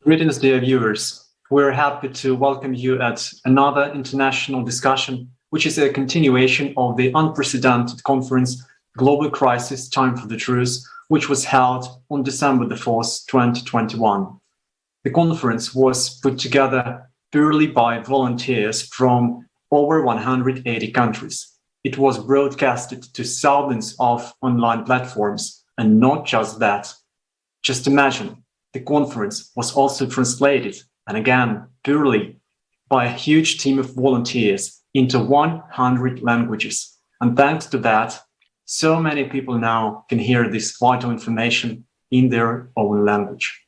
Greetings, dear viewers. We're happy to welcome you at another international discussion, which is a continuation of the unprecedented conference, Global Crisis, Time for the Truth, which was held on December the 4th, 2021. The conference was put together purely by volunteers from over 180 countries. It was broadcasted to thousands of online platforms, and not just that. Just imagine, the conference was also translated, and again, purely by a huge team of volunteers into 100 languages. And thanks to that, so many people now can hear this vital information in their own language.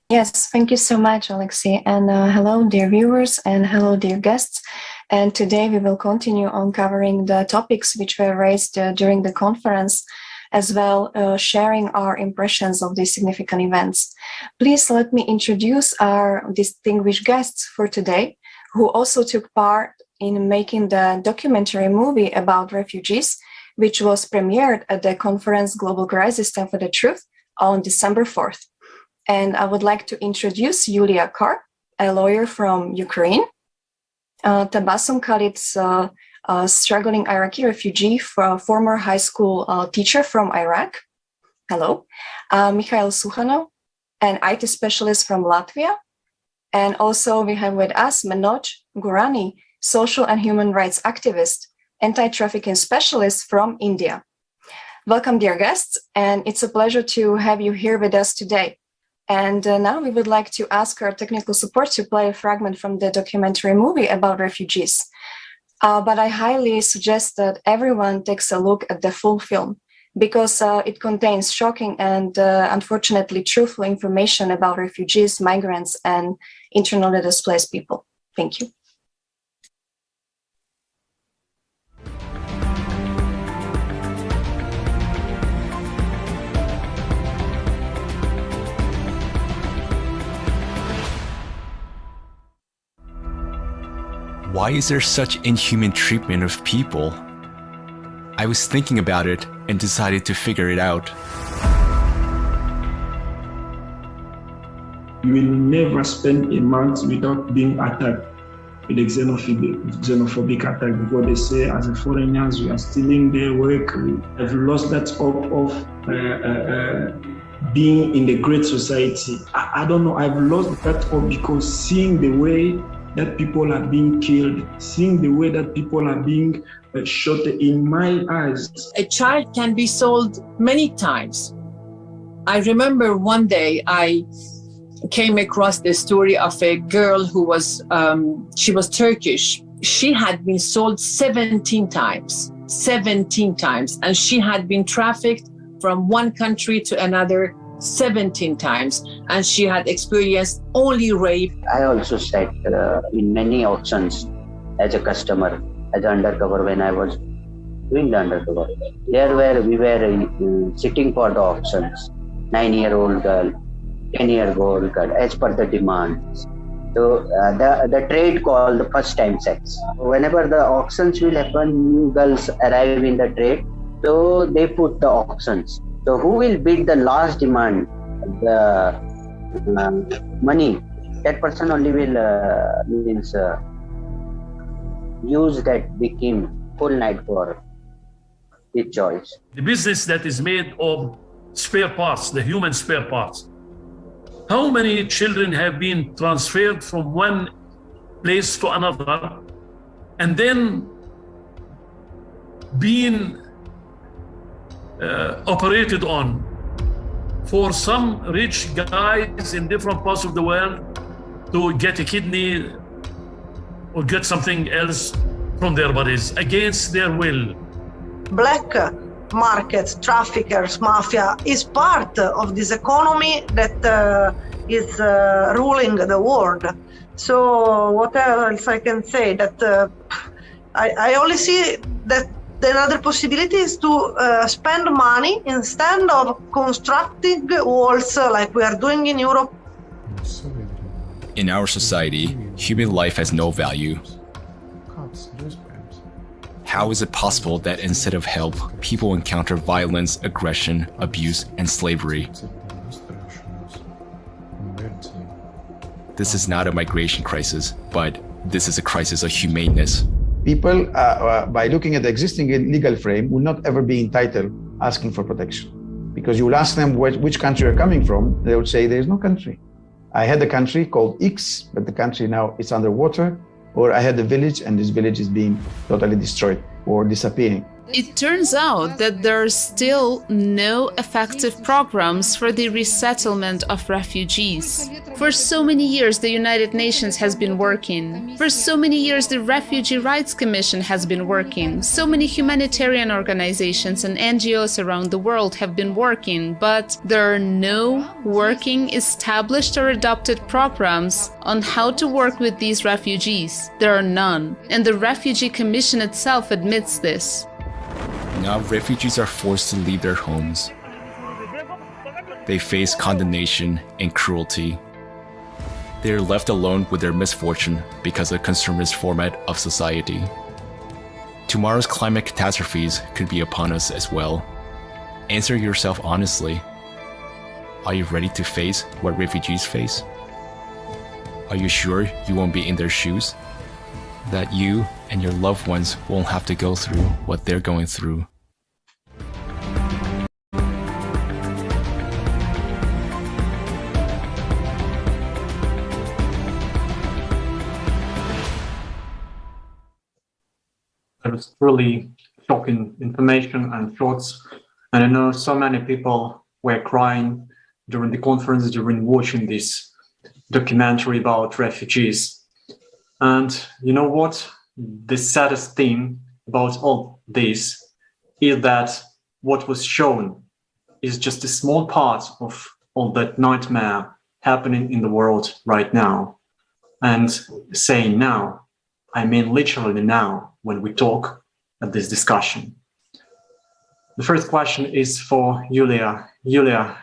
Yes, thank you so much, Alexei. And hello, dear viewers, and hello, dear guests. And today we will continue on covering the topics which were raised during the conference, as well sharing our impressions of these significant events. Please let me introduce our distinguished guests for today, who also took part in making the documentary movie about refugees, which was premiered at the conference Global Crisis, Time for the Truth on December 4th. And I would like to introduce Yulia Kar, a lawyer from Ukraine, Tabassum Khalid, a struggling Iraqi refugee, former high school teacher from Iraq. Hello. Mikhail Sukhanov, an IT specialist from Latvia. And also we have with us Manoj Gurani, social and human rights activist, anti-trafficking specialist from India. Welcome, dear guests, and it's a pleasure to have you here with us today. And now we would like to ask our technical support to play a fragment from the documentary movie about refugees. But I highly suggest that everyone takes a look at the full film, because it contains shocking and unfortunately truthful information about refugees, migrants, and internally displaced people. Thank you. Why is there such inhuman treatment of people? I was thinking about it and decided to figure it out. You will never spend a month without being attacked with a xenophobic attack, because they say as a foreigners we are stealing their work. I've lost that hope of being in the great society. I don't know, I've lost that hope, because seeing the way that people are being killed, seeing the way that people are being shot in my eyes. A child can be sold many times. I remember one day I came across the story of a girl who was, she was Turkish. She had been sold 17 times, and she had been trafficked from one country to another 17 times, and she had experienced only rape. I also sat in many auctions as a customer, as an undercover when I was doing the undercover. We were sitting for the auctions, 9-year-old girl, 10-year-old girl, as per the demands. So the trade called the first time sex. Whenever the auctions will happen, new girls arrive in the trade, so they put the auctions. So who will bid the last demand, the money, that person only will use that victim full night for his choice. The business that is made of spare parts, the human spare parts. How many children have been transferred from one place to another and then being operated on for some rich guys in different parts of the world to get a kidney or get something else from their bodies against their will. Black markets, traffickers, mafia is part of this economy that is ruling the world. So what else I can say? That I only see that the other possibility is to spend money instead of constructing walls like we are doing in Europe. In our society, human life has no value. How is it possible that instead of help, people encounter violence, aggression, abuse, and slavery? this is not a migration crisis, but this is a crisis of humaneness. People, by looking at the existing legal frame, will not ever be entitled asking for protection. Because you will ask them which country you're coming from, they will say there is no country. I had a country called X, but the country now is underwater, or I had a village and this village is being totally destroyed or disappearing. It turns out that there are still no effective programs for the resettlement of refugees. For so many years, the United Nations has been working. For so many years, the Refugee Rights Commission has been working. So many humanitarian organizations and NGOs around the world have been working, but there are no working, established or adopted programs on how to work with these refugees. There are none. And the Refugee Commission itself admits this. Now refugees are forced to leave their homes. They face condemnation and cruelty. They are left alone with their misfortune because of the consumerist format of society. Tomorrow's climate catastrophes could be upon us as well. Answer yourself honestly. Are you ready to face what refugees face? Are you sure you won't be in their shoes? That you and your loved ones won't have to go through what they're going through? There was really shocking information and thoughts, and I know so many people were crying during the conference, during watching this documentary about refugees. And you know what? The saddest thing about all this is that what was shown is just a small part of all that nightmare happening in the world right now. And saying now, I mean literally now, when we talk at this discussion. The first question is for Yulia. Yulia,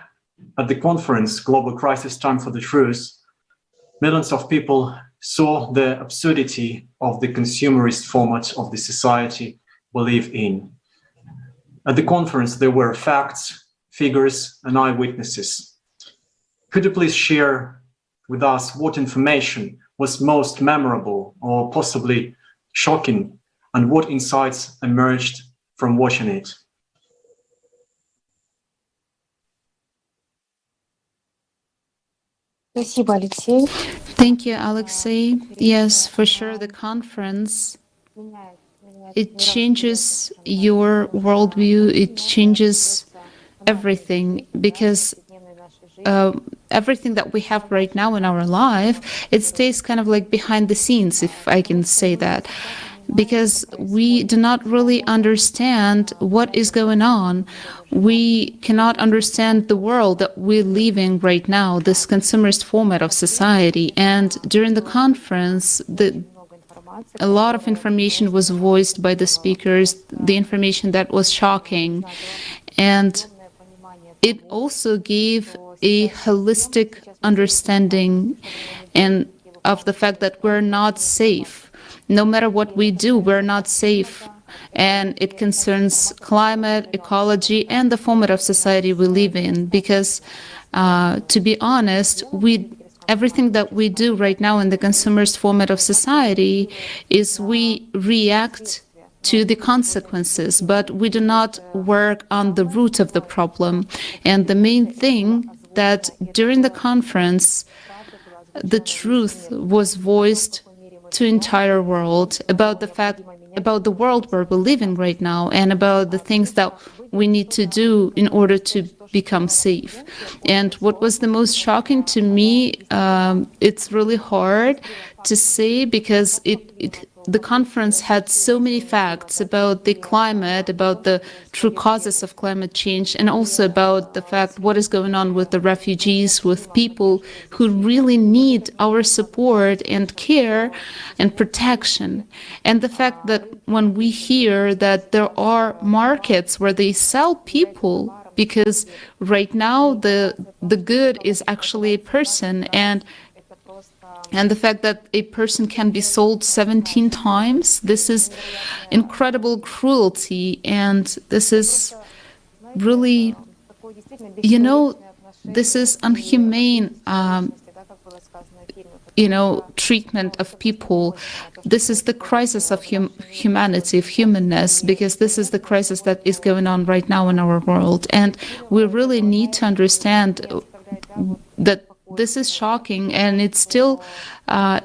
at the conference, Global Crisis Time for the Truth, millions of people saw the absurdity of the consumerist format of the society we live in. At the conference, there were facts, figures, and eyewitnesses. Could you please share with us what information was most memorable or possibly shocking, and what insights emerged from watching it? Thank you, Alexei. Yes, for sure, the conference, it changes your worldview, it changes everything, because everything that we have right now in our life, it stays kind of like behind the scenes, if I can say that, because we do not really understand what is going on. We cannot understand the world that we live in right now, this consumerist format of society. And during the conference, a lot of information was voiced by the speakers, the information that was shocking. And it also gave a holistic understanding and of the fact that we're not safe. No matter what we do, we're not safe. And it concerns climate, ecology, and the format of society we live in. Because, to be honest, everything that we do right now in the consumerist format of society is we react to the consequences, but we do not work on the root of the problem. And the main thing that during the conference, the truth was voiced to entire world about the fact, about the world where we live in right now, and about the things that we need to do in order to become safe. And what was the most shocking to me, it's really hard to say, because the conference had so many facts about the climate, about the true causes of climate change, and also about the fact what is going on with the refugees, with people who really need our support and care and protection. And the fact that when we hear that there are markets where they sell people, because right now the good is actually a person, and the fact that a person can be sold 17 times, this is incredible cruelty. And this is really, this is inhumane. treatment of people. This is the crisis of humanity, of humanness, because this is the crisis that is going on right now in our world. And we really need to understand that this is shocking, and it still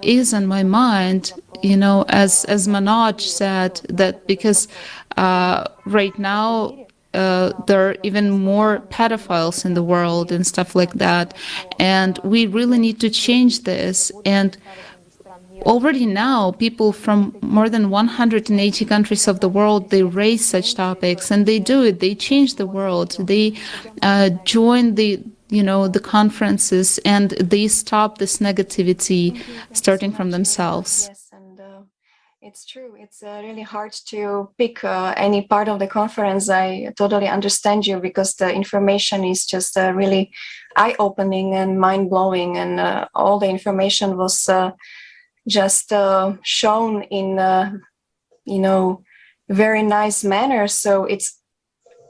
is on my mind, as Manoj said, that because right now there are even more pedophiles in the world and stuff like that. And we really need to change this. And already now, people from more than 180 countries of the world, they raise such topics, and they do it. They change the world. They join the conferences, and they stop this negativity starting from themselves. Yes, and it's true. It's really hard to pick any part of the conference. I totally understand you, because the information is just really eye-opening and mind-blowing, and all the information was just shown in very nice manner. So it's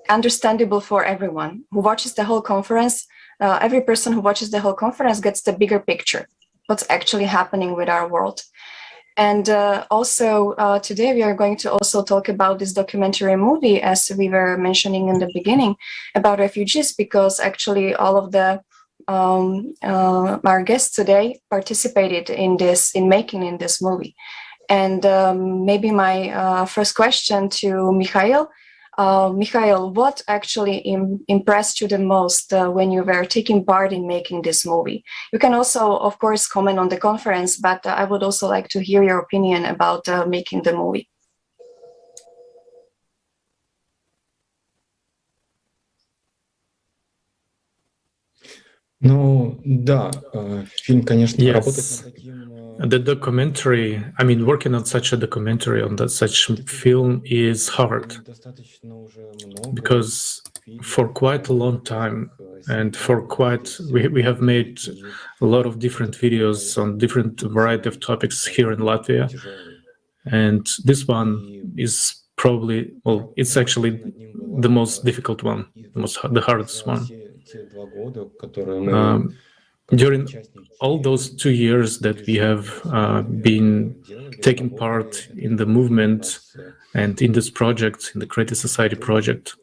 understandable for everyone who watches the whole conference. Every person who watches the whole conference gets the bigger picture, what's actually happening with our world. And also today we are going to also talk about this documentary movie, as we were mentioning in the beginning, about refugees, because actually all of the our guests today participated in making this movie. And maybe my first question to Mikhail. Mikhail, what actually impressed you the most when you were taking part in making this movie? You can also, of course, comment on the conference, but I would also like to hear your opinion about making the movie. Yes, the documentary, working on such a documentary, such film is hard, because for quite a long time, and we have made a lot of different videos on different variety of topics here in Latvia, and this one is probably, it's actually the most difficult one, the hardest one. During all those 2 years that we have been taking part in the movement and in this project, in the Creative Society project,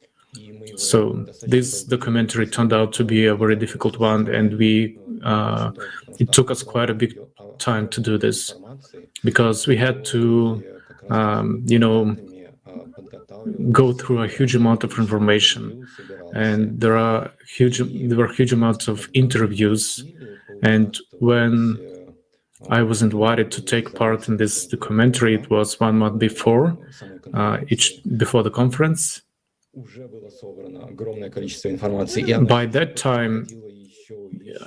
so this documentary turned out to be a very difficult one, and it took us quite a big time to do this, because we had to go through a huge amount of information, and there were huge amounts of interviews. And when I was invited to take part in this documentary, it was 1 month before the conference. By that time,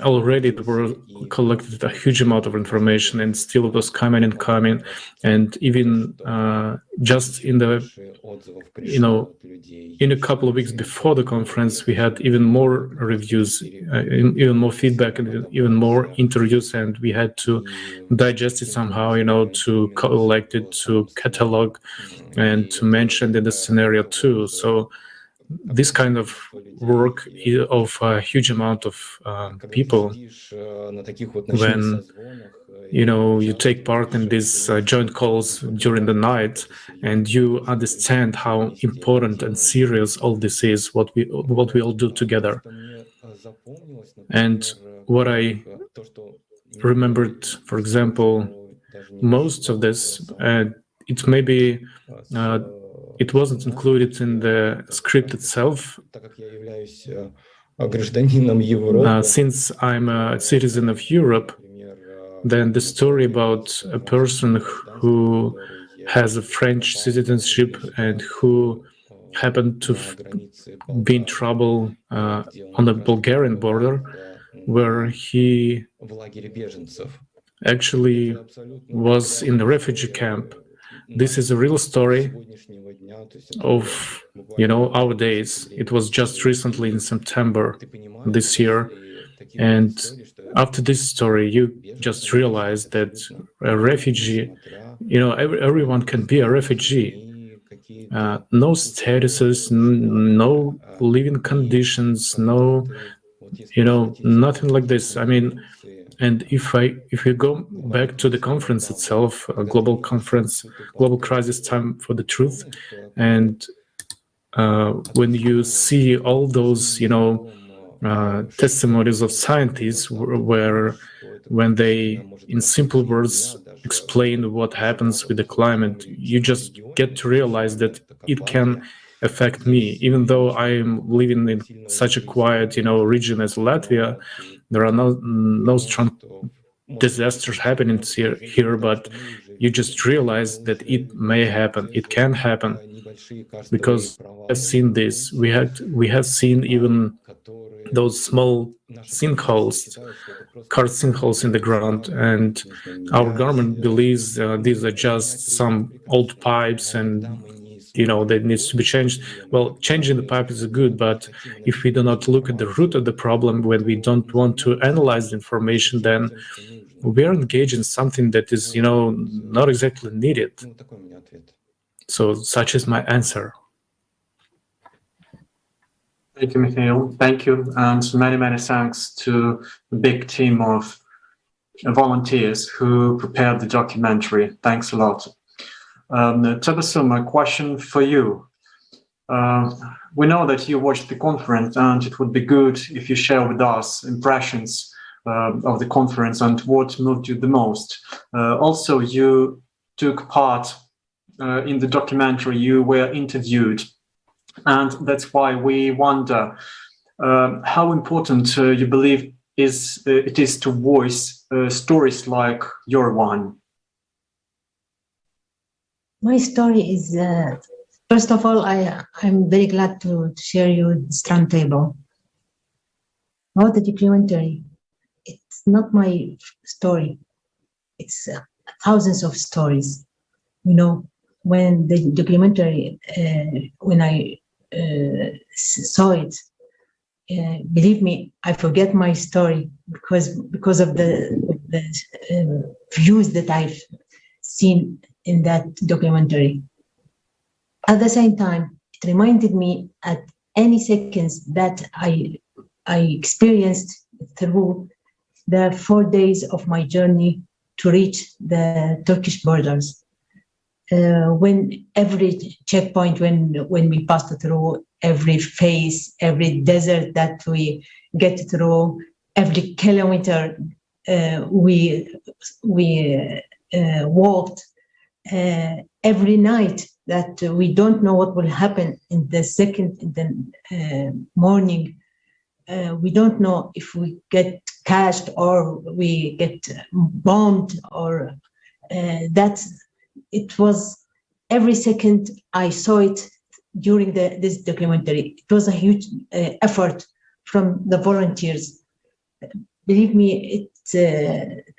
already there were collected a huge amount of information, and still it was coming, and even just in a couple of weeks before the conference, we had even more reviews, even more feedback, and even more interviews, and we had to digest it somehow, to collect it, to catalog, and to mention in the scenario too. So this kind of work of a huge amount of people, when you take part in these joint calls during the night, and you understand how important and serious all this is, what we all do together. And what I remembered, for example, most of this, it wasn't included in the script itself. Since I'm a citizen of Europe, then the story about a person who has a French citizenship and who happened to be in trouble on the Bulgarian border, where he actually was in a refugee camp. This is a real story of our days. It was just recently in September this year, and after this story, you just realize that a refugee, everyone can be a refugee. No statuses, no living conditions, no, nothing like this. And if you go back to the conference itself, a global conference, global crisis time for the truth, and when you see all those, testimonies of scientists where when they, in simple words, explain what happens with the climate, you just get to realize that it can affect me. Even though I am living in such a quiet, region as Latvia, there are no strong disasters happening here, but you just realize that it may happen, it can happen, because we have seen this. We have seen even those small sinkholes, car sinkholes in the ground, and our government believes these are just some old pipes and that needs to be changed. Well, changing the pipe is good, but if we do not look at the root of the problem, when we don't want to analyze the information, then we are engaged in something that is not exactly needed. So such is my answer. Thank you, Mikhail. Thank you, and many thanks to the big team of volunteers who prepared the documentary. Thanks a lot. Tabassum, a question for you. We know that you watched the conference, and it would be good if you share with us impressions of the conference and what moved you the most. Also, you took part in the documentary, you were interviewed, and that's why we wonder how important you believe it is to voice stories like your one. My story is, first of all, I'm very glad to share you this roundtable. About the documentary, it's not my story. It's thousands of stories. When the documentary, when I saw it, believe me, I forget my story because of the views that I've seen in that documentary. At the same time, it reminded me at any seconds that I experienced through the 4 days of my journey to reach the Turkish borders. When every checkpoint, when we passed through, every phase, every desert that we get through, every kilometer we walked, every night that we don't know what will happen in the morning. We don't know if we get cashed or we get bombed, or it was every second I saw it during this documentary. It was a huge effort from the volunteers. Believe me, it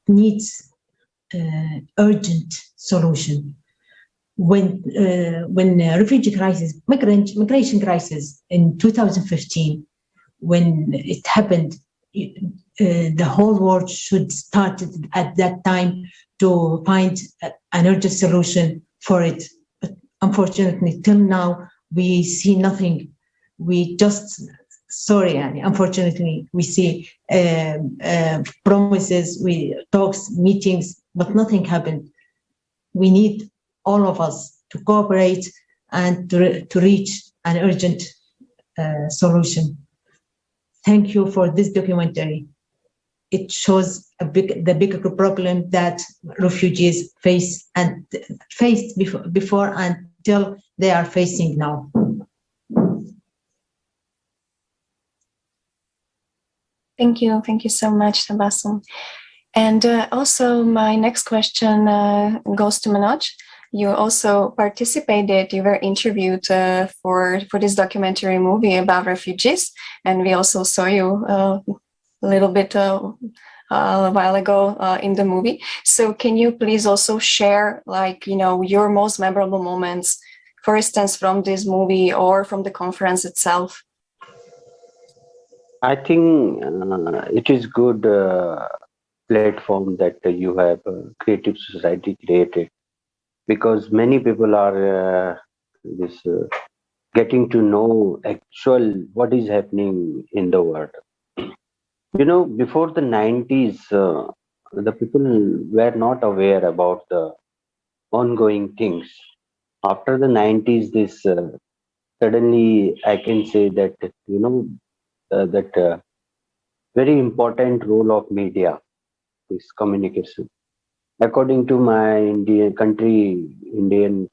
needs urgent solution. When refugee crisis, migration crisis in 2015, when it happened, the whole world should start at that time to find an urgent solution for it. But unfortunately, till now, we see nothing. We just, unfortunately, we see promises, talks, meetings, but nothing happened. We need all of us to cooperate and to reach an urgent solution. Thank you for this documentary. It shows the bigger problem that refugees faced before until they are facing now. Thank you so much, Tabassum. And also, my next question goes to Manoj. You also participated, you were interviewed for this documentary movie about refugees, and we also saw you a little bit a while ago in the movie. So can you please also share, your most memorable moments, for instance, from this movie or from the conference itself? I think it is good platform that you have Creative Society created, because many people are getting to know actual what is happening in the world. Before the 90s, the people were not aware about the ongoing things. After the 90s, this suddenly I can say that, that very important role of media is communication. According to my Indian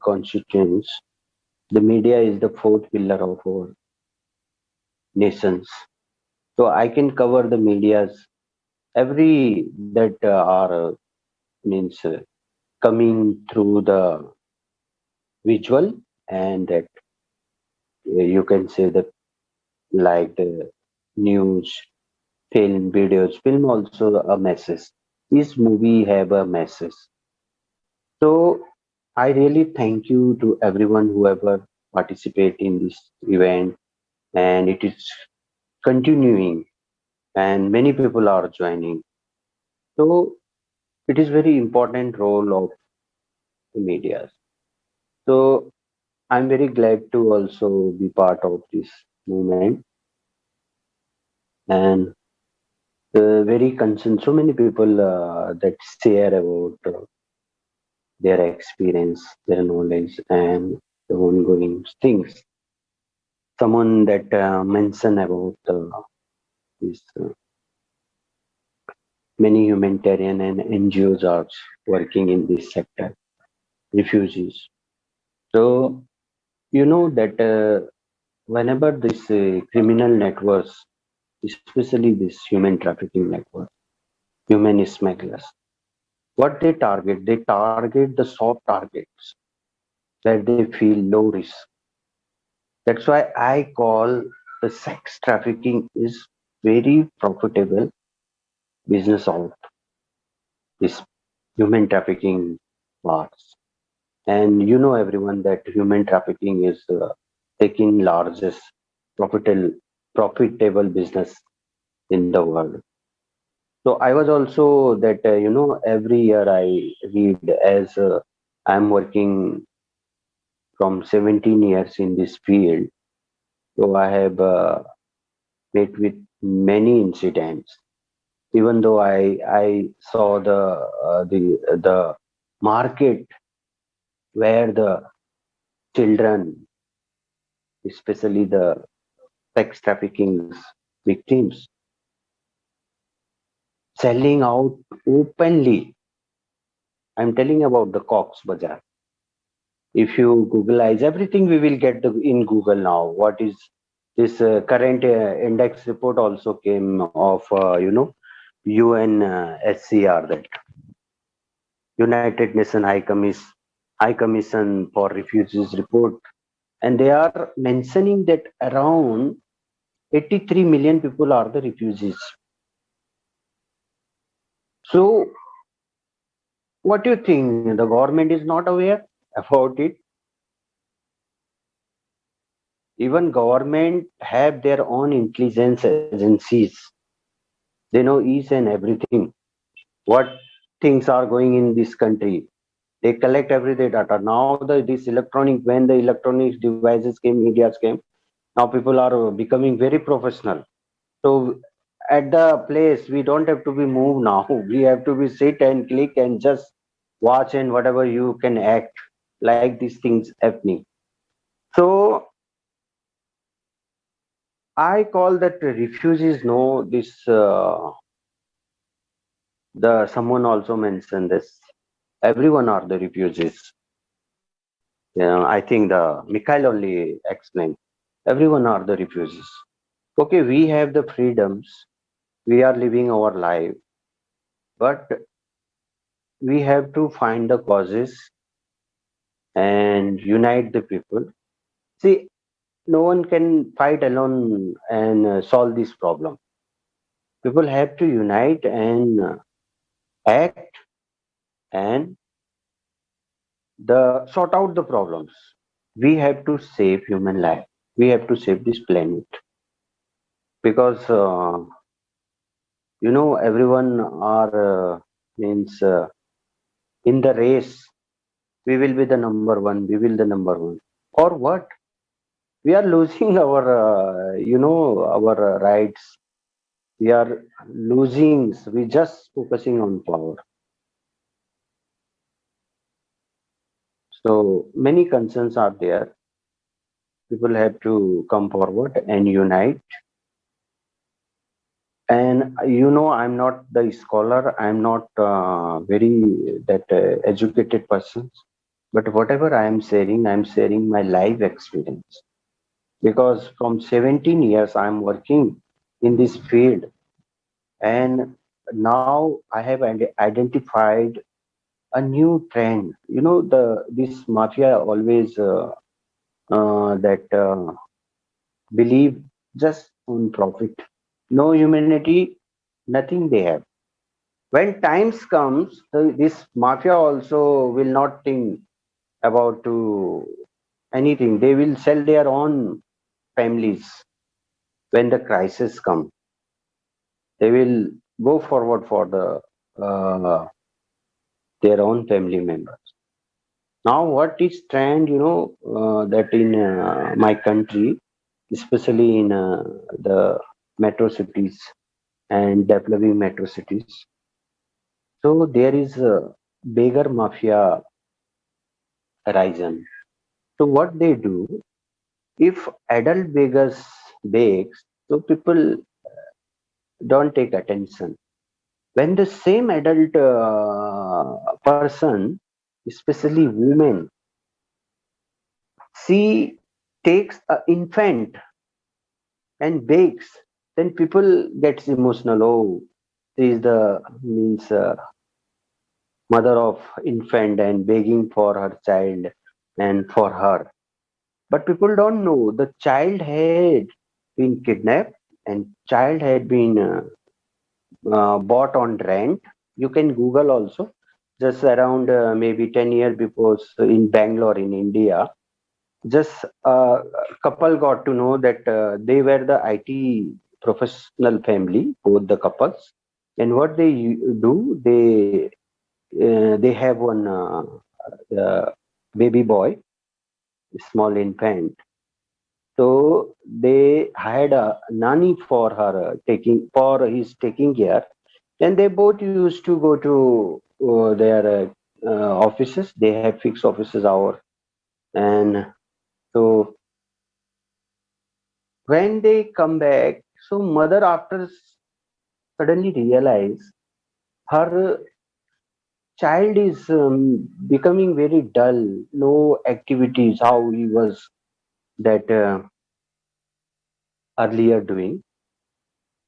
constituents, the media is the fourth pillar of our nations. So I can cover the medias every that are means coming through the visual, and that you can say that like the news, film, videos. Film also a message. Each movie have a message. So I really thank you to everyone who ever participate in this event, and it is continuing, and many people are joining. So it is very important role of the media. So I'm very glad to also be part of this movement, and very concerned. So many people that share about their experience, their knowledge, and the ongoing things. Someone that mentioned about this many humanitarian and NGOs are working in this sector, refugees. So that whenever this criminal networks, especially this human trafficking network, human smugglers, what they target the soft targets where they feel low risk. That's why I call the sex trafficking is very profitable business of this human trafficking parts. And everyone that human trafficking is taking largest profitable profitable business in the world. So I was also that every year I read as I'm working from 17 years in this field. So I have met with many incidents. Even though I saw the market where the children, especially the sex trafficking victims, selling out openly. I'm telling about the Cox Bazaar. If you Googleize everything, we will get in Google now. What is this current index report also came of UNSCR, that United Nations High Commission for Refugees report, and they are mentioning that around 83 million people are the refugees. So what do you think? The government is not aware about it? Even government have their own intelligence agencies. They know each and everything. What things are going in this country. They collect every data. Now this electronic, when the electronic devices came, medias came, now people are becoming very professional. So at the place, we don't have to be moved now. We have to be sit and click and just watch, and whatever you can act like these things happening. So I call that refugees know this. The someone also mentioned this. Everyone are the refugees. I think the Mikhail only explained. Everyone are the refugees. Okay, we have the freedoms. We are living our life, but we have to find the causes and unite the people. See, no one can fight alone and solve this problem. People have to unite and act and the sort out the problems. We have to save human life. We have to save this planet because everyone are means in the race. We will be the number one. We will the number one. Or what? We are losing our our rights. We are losing, we're just focusing on power. So many concerns are there. People have to come forward and unite. And I'm not the scholar. I'm not very that educated person. But whatever I'm sharing my life experience. Because from 17 years I'm working in this field, and now I have identified a new trend. This mafia always that believe just on profit, no humanity, nothing they have. When times comes, this mafia also will not think about to anything. They will sell their own families when the crisis come. They will go forward for their own family members. Now, what is trend? That in my country, especially in the metro cities and developing metro cities, so there is a beggar mafia arisen. So what they do, if adult beggars begs, so people don't take attention. When the same adult person, especially women, she takes an infant and begs, then people gets emotional. Oh, she is the means mother of infant and begging for her child and for her. But people don't know the child had been kidnapped and child had been bought on rent. You can Google also. Just around maybe 10 years before, so in Bangalore, in India, just a couple got to know that they were the IT professional family, both the couples. And what they do, they have one baby boy, small infant. So they hired a nanny for her for his taking care, and they both used to go to their offices. They have fixed offices hour, and so when they come back, so mother after suddenly realize her child is becoming very dull, no activities how he was that earlier doing.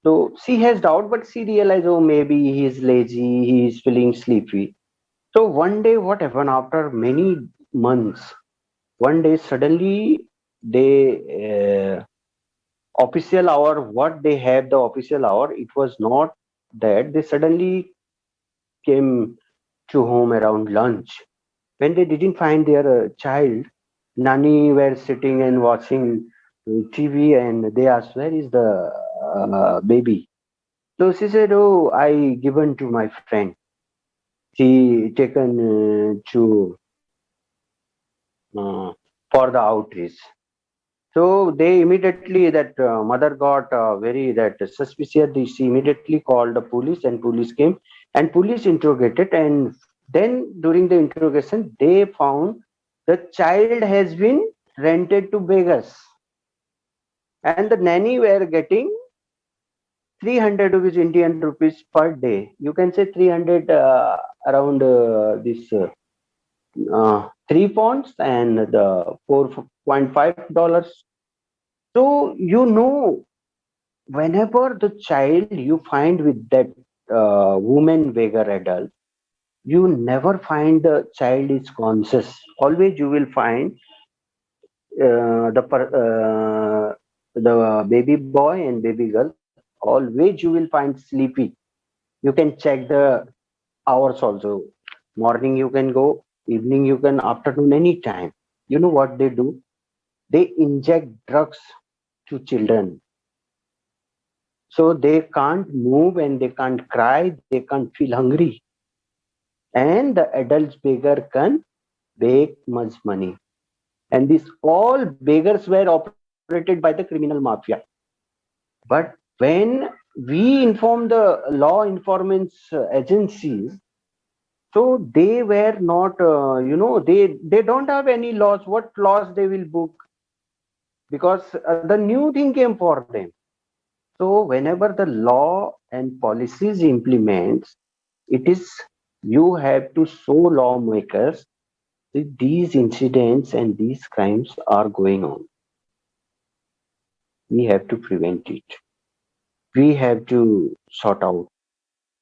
So she has doubt, but she realized, oh, maybe he is lazy, he is feeling sleepy. So one day, what happened after many months? One day, suddenly, they official hour. What they have the official hour? It was not that they suddenly came to home around lunch. When they didn't find their child, nanny were sitting and watching TV, and they asked, "Where is the baby?" So she said, "Oh, I given to my friend. She taken to uh, for the outreach." So they immediately that mother got very that suspicious. She immediately called the police, and police came, and police interrogated. And then during the interrogation, they found the child has been rented to beggars, and the nanny were getting 300 rupees Indian rupees per day. You can say 300 around this 3 pounds and the $4.5. So whenever the child you find with that woman beggar adult, you never find the child is conscious. Always you will find the baby boy and baby girl. Always you will find sleepy. You can check the hours also. Morning you can go, evening you can, afternoon, any time. You know what they do? They inject drugs to children. So they can't move and they can't cry, they can't feel hungry. And the adults beggar can beg much money. And these all beggars were operated by the criminal mafia. But when we inform the law enforcement agencies, so they were not, they don't have any laws. What laws they will book? Because the new thing came for them. So whenever the law and policies implements, it is you have to show lawmakers that these incidents and these crimes are going on. We have to prevent it. We have to sort out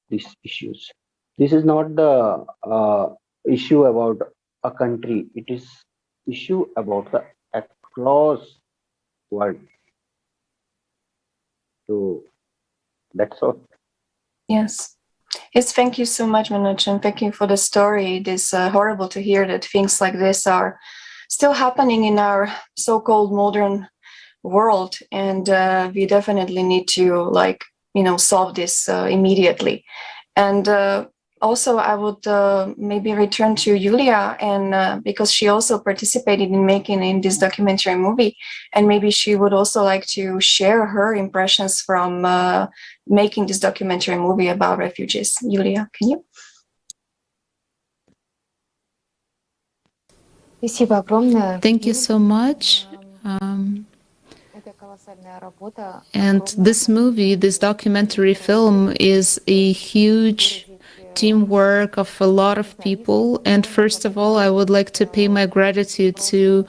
these issues. This is not the issue about a country. It is issue about the across world. So that's all. Yes. Yes, thank you so much, Manoj, and thank you for the story. It is horrible to hear that things like this are still happening in our so-called modern world, and we definitely need to solve this immediately. And also I would maybe return to Julia, and because she also participated in making in this documentary movie, and maybe she would also like to share her impressions from making this documentary movie about refugees. Julia, can you? Thank you so much. And this movie, this documentary film, is a huge teamwork of a lot of people. And first of all, I would like to pay my gratitude to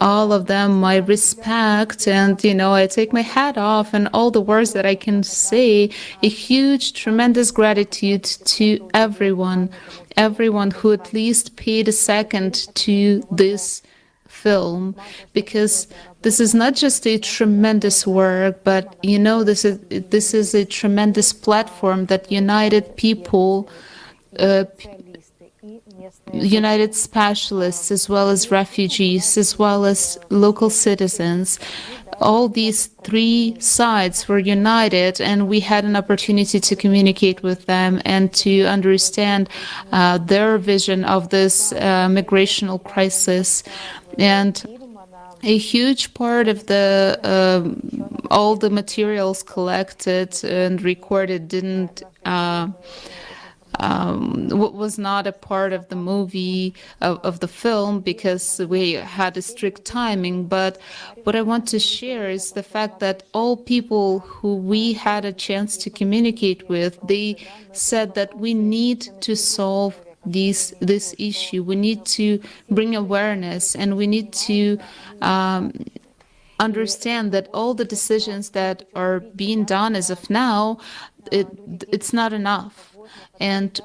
all of them, my respect, and I take my hat off, and all the words that I can say, a huge, tremendous gratitude to everyone who at least paid a second to this film, because this is not just a tremendous work, but this is a tremendous platform that united people, united specialists, as well as refugees, as well as local citizens. All these three sides were united, and we had an opportunity to communicate with them and to understand their vision of this migrational crisis. And a huge part of the all the materials collected and recorded was not a part of the movie, of the film, because we had a strict timing. But what I want to share is the fact that all people who we had a chance to communicate with, they said that we need to solve this issue. We need to bring awareness, and we need to understand that all the decisions that are being done as of now, it's not enough. And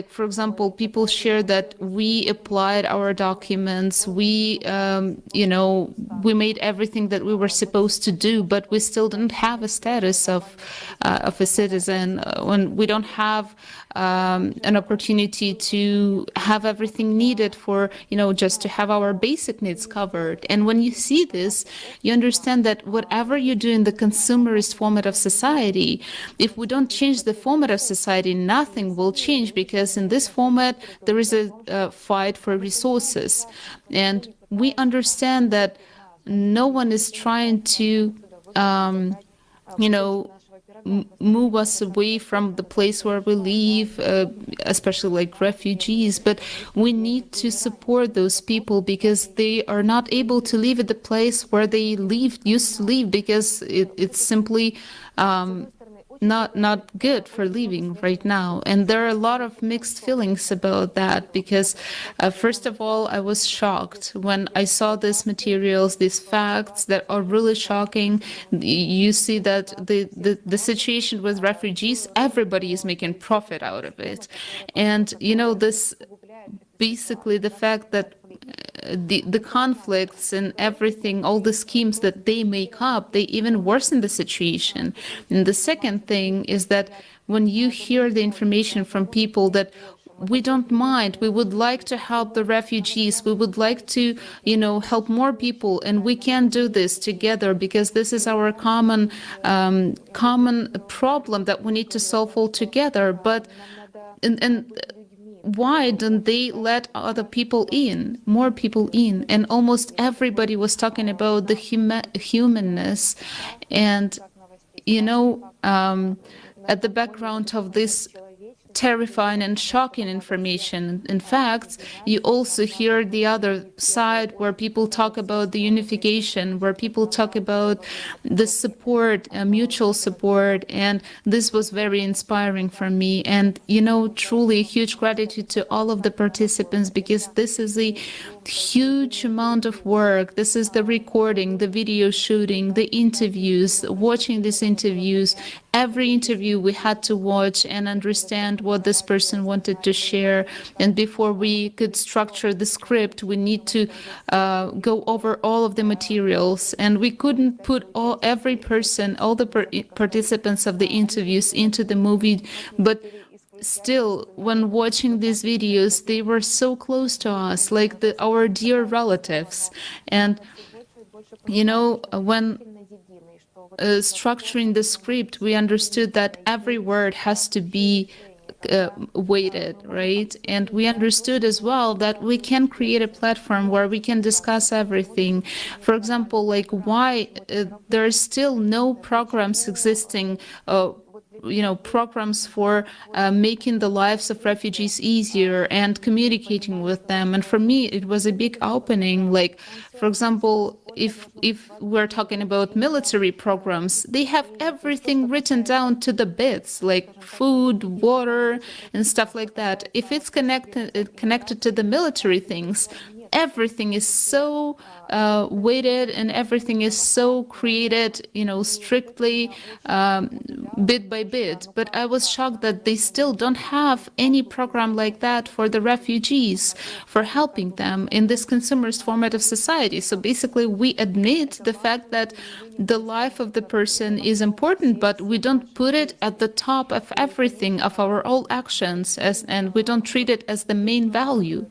for example, people share that we applied our documents, we made everything that we were supposed to do, but we still didn't have a status of a citizen, when we don't have an opportunity to have everything needed for, just to have our basic needs covered. And when you see this, you understand that whatever you do in the consumerist format of society, if we don't change the format of society, nothing will change, because in this format, there is a fight for resources. And we understand that no one is trying to, move us away from the place where we live, especially like refugees. But we need to support those people, because they are not able to live at the place where they used to live, because it's simply not good for living right now. And there are a lot of mixed feelings about that, because first of all, I was shocked when I saw these materials, these facts that are really shocking. You see that the situation with refugees, everybody is making profit out of it. And this basically the fact that the conflicts and everything, all the schemes that they make up, they even worsen the situation. And the second thing is that when you hear the information from people that we don't mind, we would like to help the refugees, we would like to, help more people, and we can do this together because this is our common problem that we need to solve all together. But and why don't they let other people in, more people in? And almost everybody was talking about the humanness. And at the background of this terrifying and shocking information and facts, you also hear the other side where people talk about the unification, where people talk about the support, mutual support. And this was very inspiring for me. And, truly huge gratitude to all of the participants, because this is a huge amount of work. This is the recording, the video shooting, the interviews, watching these interviews. Every interview we had to watch and understand what this person wanted to share. And before we could structure the script, we need to go over all of the materials. And we couldn't put every person, all the participants of the interviews into the movie, but still, when watching these videos, they were so close to us, like our dear relatives. And, when structuring the script, we understood that every word has to be weighted, right? And we understood as well that we can create a platform where we can discuss everything. For example, like why there are still no programs existing, programs for making the lives of refugees easier and communicating with them. And for me, it was a big opening. Like, for example, if we're talking about military programs, they have everything written down to the bits, like food, water, and stuff like that. If it's connected to the military things, everything is so weighted and everything is so created, strictly bit by bit. But I was shocked that they still don't have any program like that for the refugees, for helping them in this consumerist format of society. So basically, we admit the fact that the life of the person is important, but we don't put it at the top of everything, of our all actions, and we don't treat it as the main value.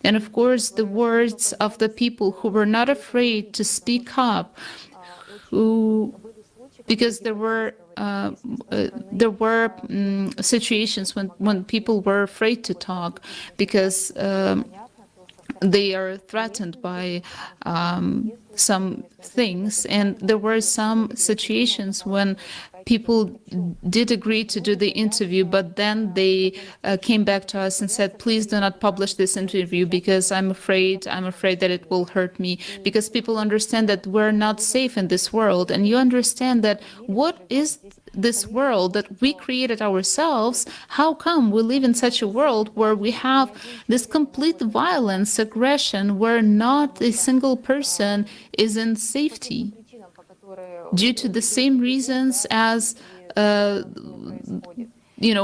And of course, the words of the people who were not afraid to speak up, because there were situations when people were afraid to talk because they are threatened by some things. And there were some situations when people did agree to do the interview, but then they came back to us and said, please do not publish this interview because I'm afraid that it will hurt me, because people understand that we're not safe in this world. And you understand that what is this world that we created ourselves? How come we live in such a world where we have this complete violence, aggression, where not a single person is in safety due to the same reasons as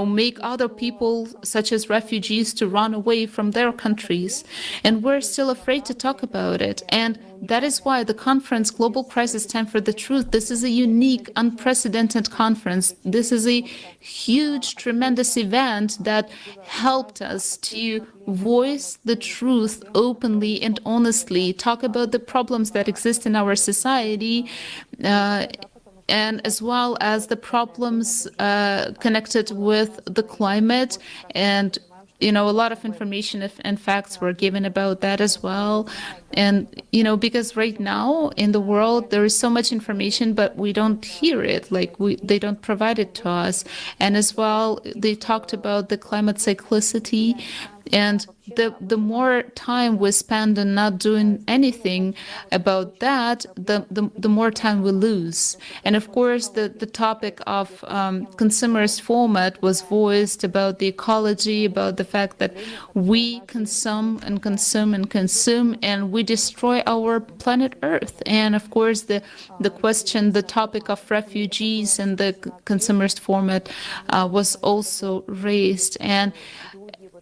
make other people, such as refugees, to run away from their countries. And we're still afraid to talk about it. And that is why the conference, Global Crisis Time for the Truth, this is a unique, unprecedented conference. This is a huge, tremendous event that helped us to voice the truth openly and honestly, talk about the problems that exist in our society, and as well as the problems connected with the climate. And a lot of information and facts were given about that as well. And because right now in the world there is so much information, but we don't hear it, like they don't provide it to us. And as well, they talked about the climate cyclicity. And the more time we spend on not doing anything about that, the more time we lose. And of course, the topic of consumerist format was voiced about the ecology, about the fact that we consume and consume and consume, and we destroy our planet Earth. And of course, the topic of refugees and the consumerist format was also raised. And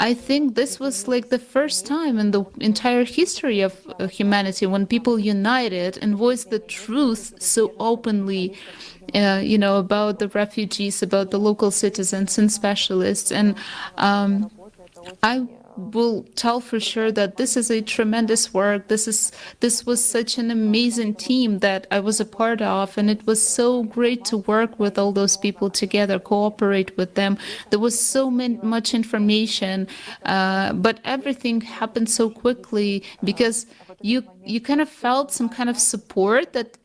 I think this was like the first time in the entire history of humanity when people united and voiced the truth so openly, about the refugees, about the local citizens and specialists. And I will tell for sure that this is a tremendous work. This was such an amazing team that I was a part of, and it was so great to work with all those people together, cooperate with them. There was so much information, but everything happened so quickly because you kind of felt some kind of support that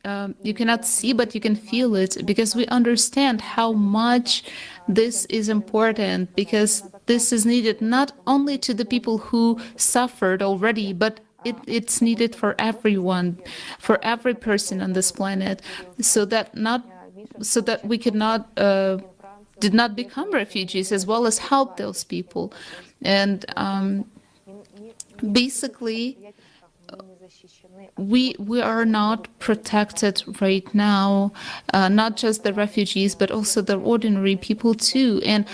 you cannot see, but you can feel it, because we understand how much this is important, because this is needed not only to the people who suffered already, but it's needed for everyone, for every person on this planet, so that we could not did not become refugees, as well as help those people. And basically, we are not protected right now, not just the refugees, but also the ordinary people too. And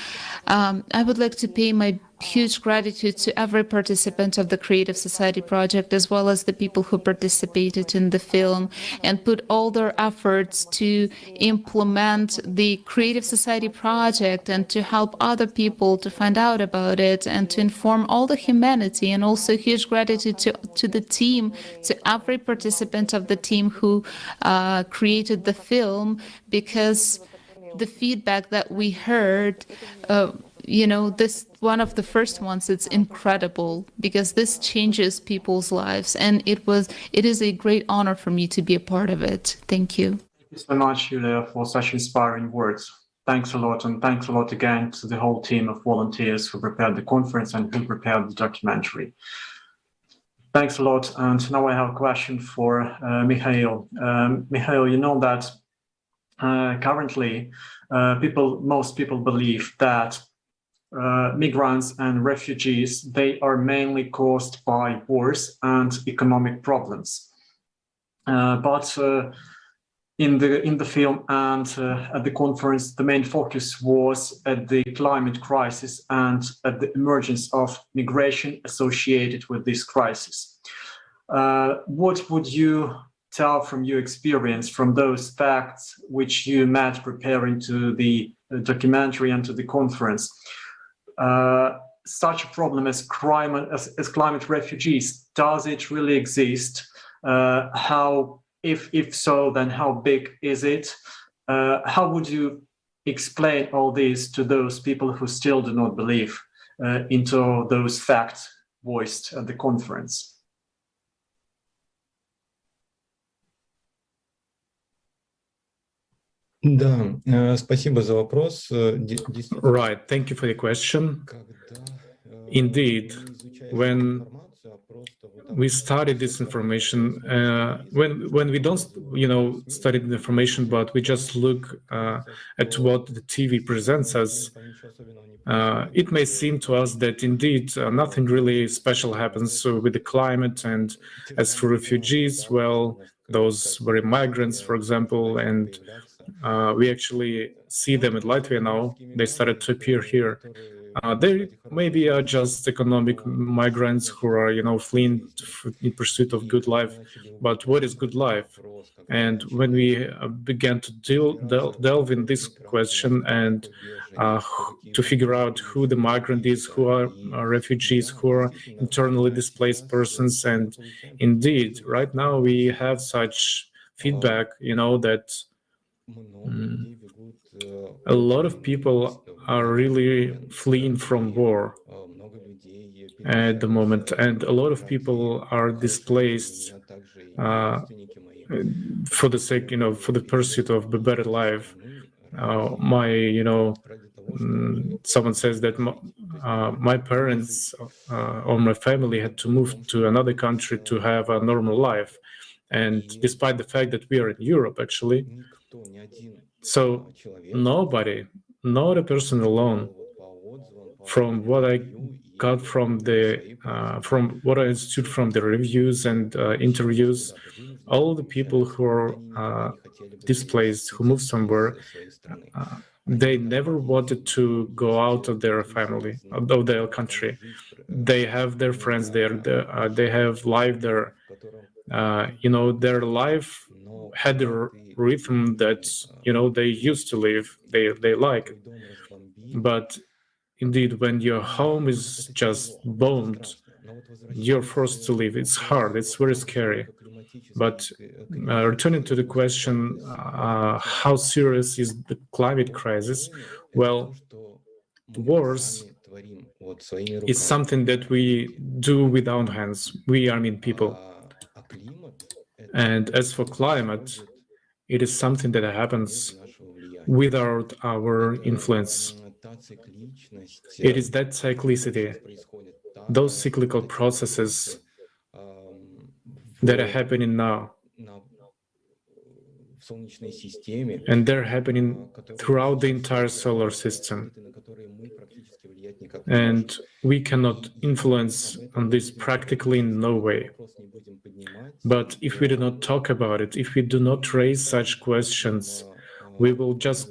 I would like to pay my huge gratitude to every participant of the Creative Society project, as well as the people who participated in the film and put all their efforts to implement the Creative Society project and to help other people to find out about it and to inform all the humanity. And also huge gratitude to the team, to every participant of the team who created the film, because the feedback that we heard, this one of the first ones, it's incredible, because this changes people's lives, and it is a great honor for me to be a part of it. Thank you. Thank you so much, Yulia, for such inspiring words. Thanks a lot, and thanks a lot again to the whole team of volunteers who prepared the conference and who prepared the documentary. Thanks a lot. And now I have a question for Mikhail. Mikhail, you know that currently most people believe that migrants and refugees, they are mainly caused by wars and economic problems. But in the film and at the conference, the main focus was at the climate crisis and at the emergence of migration associated with this crisis. What would you tell from your experience, from those facts which you met preparing to the documentary and to the conference? Such a problem as climate refugees, does it really exist? If so, then how big is it? How would you explain all this to those people who still do not believe into those facts voiced at the conference? Спасибо за вопрос. Right, thank you for the question. Indeed, when we studied this information, when we don't, study the information, but we just look at what the TV presents us, it may seem to us that indeed nothing really special happens with the climate. And as for refugees, well, those were migrants, for example, and we actually see them in Latvia now. They started to appear here. They maybe are just economic migrants who are, fleeing in pursuit of good life. But what is good life? And when we began to delve in this question and to figure out who the migrant is, who are refugees, who are internally displaced persons, and indeed, right now we have such feedback, that a lot of people are really fleeing from war at the moment, and a lot of people are displaced for the sake, for the pursuit of a better life. Someone says that my parents or my family had to move to another country to have a normal life, and despite the fact that we are in Europe, actually. So nobody, not a person alone, from what I got from what I understood from the reviews and interviews, all the people who are displaced, who moved somewhere, they never wanted to go out of their family, of their country. They have their friends there, they have life there. Their life had a rhythm that they used to live, they like. But indeed, when your home is just bombed, you're forced to leave. It's hard, it's very scary. But returning to the question, how serious is the climate crisis? Well, wars is something that we do with our hands. We, people. And as for climate, it is something that happens without our influence. It is that cyclicity, those cyclical processes that are happening now. And they're happening throughout the entire solar system. And we cannot influence on this practically in no way. But if we do not talk about it, if we do not raise such questions, we will just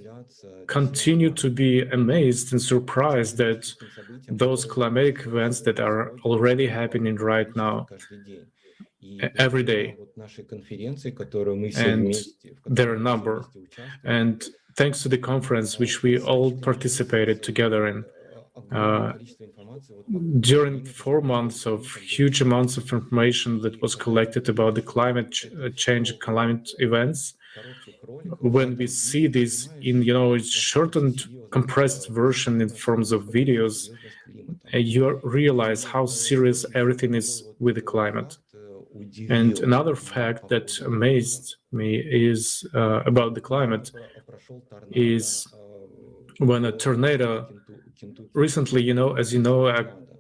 continue to be amazed and surprised that those climatic events that are already happening right now, every day, and there are a number. And thanks to the conference, which we all participated together in, during 4 months of huge amounts of information that was collected about the climate change, climate events, when we see this in, shortened, compressed version in forms of videos, you realize how serious everything is with the climate. And another fact that amazed me is about the climate is when a tornado recently, as you know,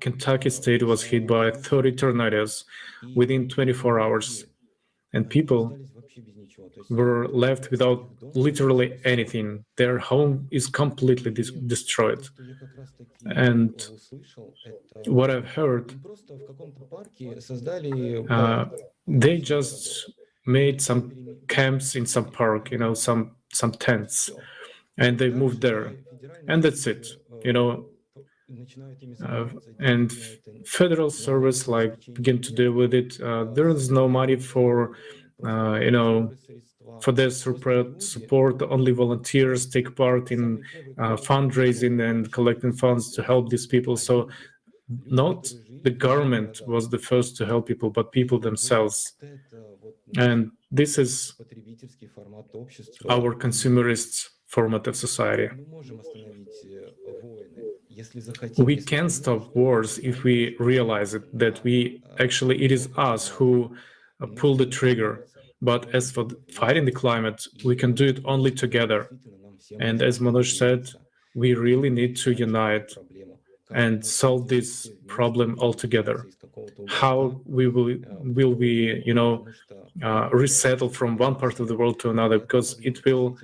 Kentucky state was hit by 30 tornadoes within 24 hours, and people were left without literally anything. Their home is completely destroyed. And what I've heard, they just made some camps in some park, some tents, and they moved there, and that's it, and federal service begin to deal with it. There is no money for for their support. Only volunteers take part in fundraising and collecting funds to help these people. So not the government was the first to help people, but people themselves. And this is our consumerist format of society. We can stop wars if we realize that it is us who pull the trigger. But as for fighting the climate, we can do it only together. And as Manoj said, we really need to unite and solve this problem altogether. How will we resettle from one part of the world to another, because it will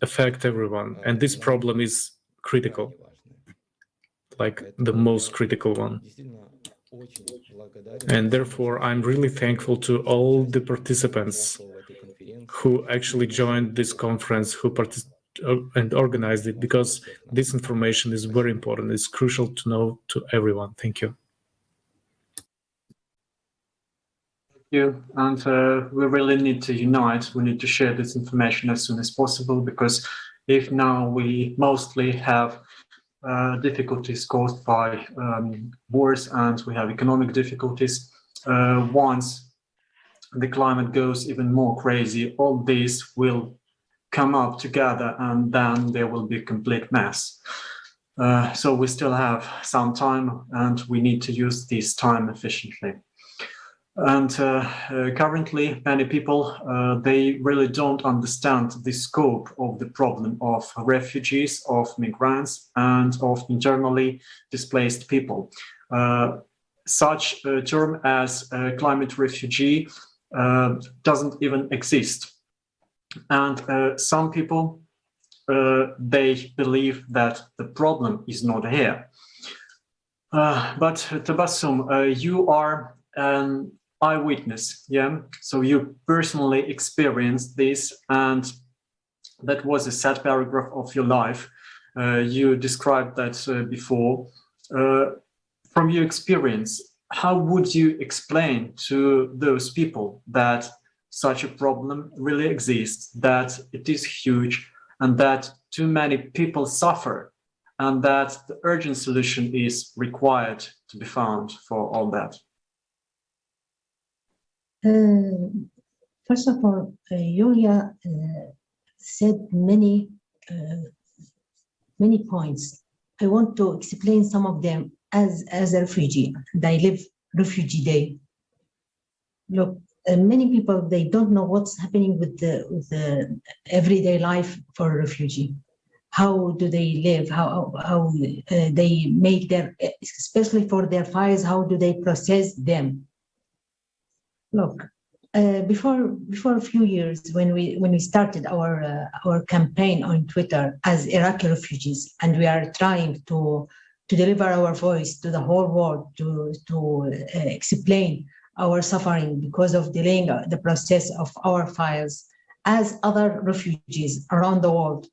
affect everyone. And this problem is critical, like the most critical one. And therefore, I'm really thankful to all the participants who actually joined this conference, who and organized it, because this information is very important. It's crucial to know to everyone. Thank you. Thank you. And we really need to unite. We need to share this information as soon as possible, because if now we mostly have difficulties caused by wars, and we have economic difficulties, once the climate goes even more crazy, all this will come up together, and then there will be a complete mess. So we still have some time, and we need to use this time efficiently. And currently, many people, they really don't understand the scope of the problem of refugees, of migrants, and of internally displaced people. Such a term as climate refugee doesn't even exist. And some people, they believe that the problem is not here. But Tabassum, you are an eyewitness, yeah? So you personally experienced this, and that was a sad paragraph of your life. You described that before. From your experience, how would you explain to those people that such a problem really exists, that it is huge, and that too many people suffer, and that the urgent solution is required to be found for all that? First of all, Yulia said many points. I want to explain some of them as a refugee, and I live Refugee Day. Look, many people, they don't know what's happening with the everyday life for a refugee. How do they live? How they make their, especially for their files, how do they process them? Look, before a few years, when we started our campaign on Twitter as Iraqi refugees, and we are trying to deliver our voice to the whole world, to explain our suffering because of delaying the process of our files as other refugees around the world.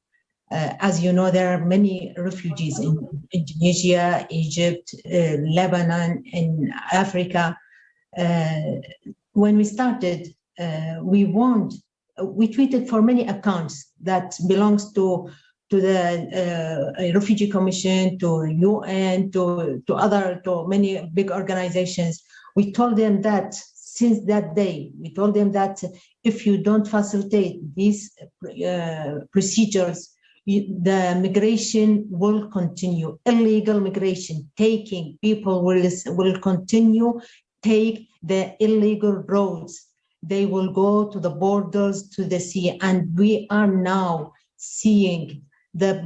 As you know, there are many refugees in Indonesia, Egypt, Lebanon, in Africa. When we started, we tweeted for many accounts that belongs to the Refugee Commission, to UN, to many big organizations. We told them that since that day, we told them that if you don't facilitate these procedures, the migration will continue. Illegal migration, taking people will continue, take the illegal roads. They will go to the borders, to the sea. And we are now seeing the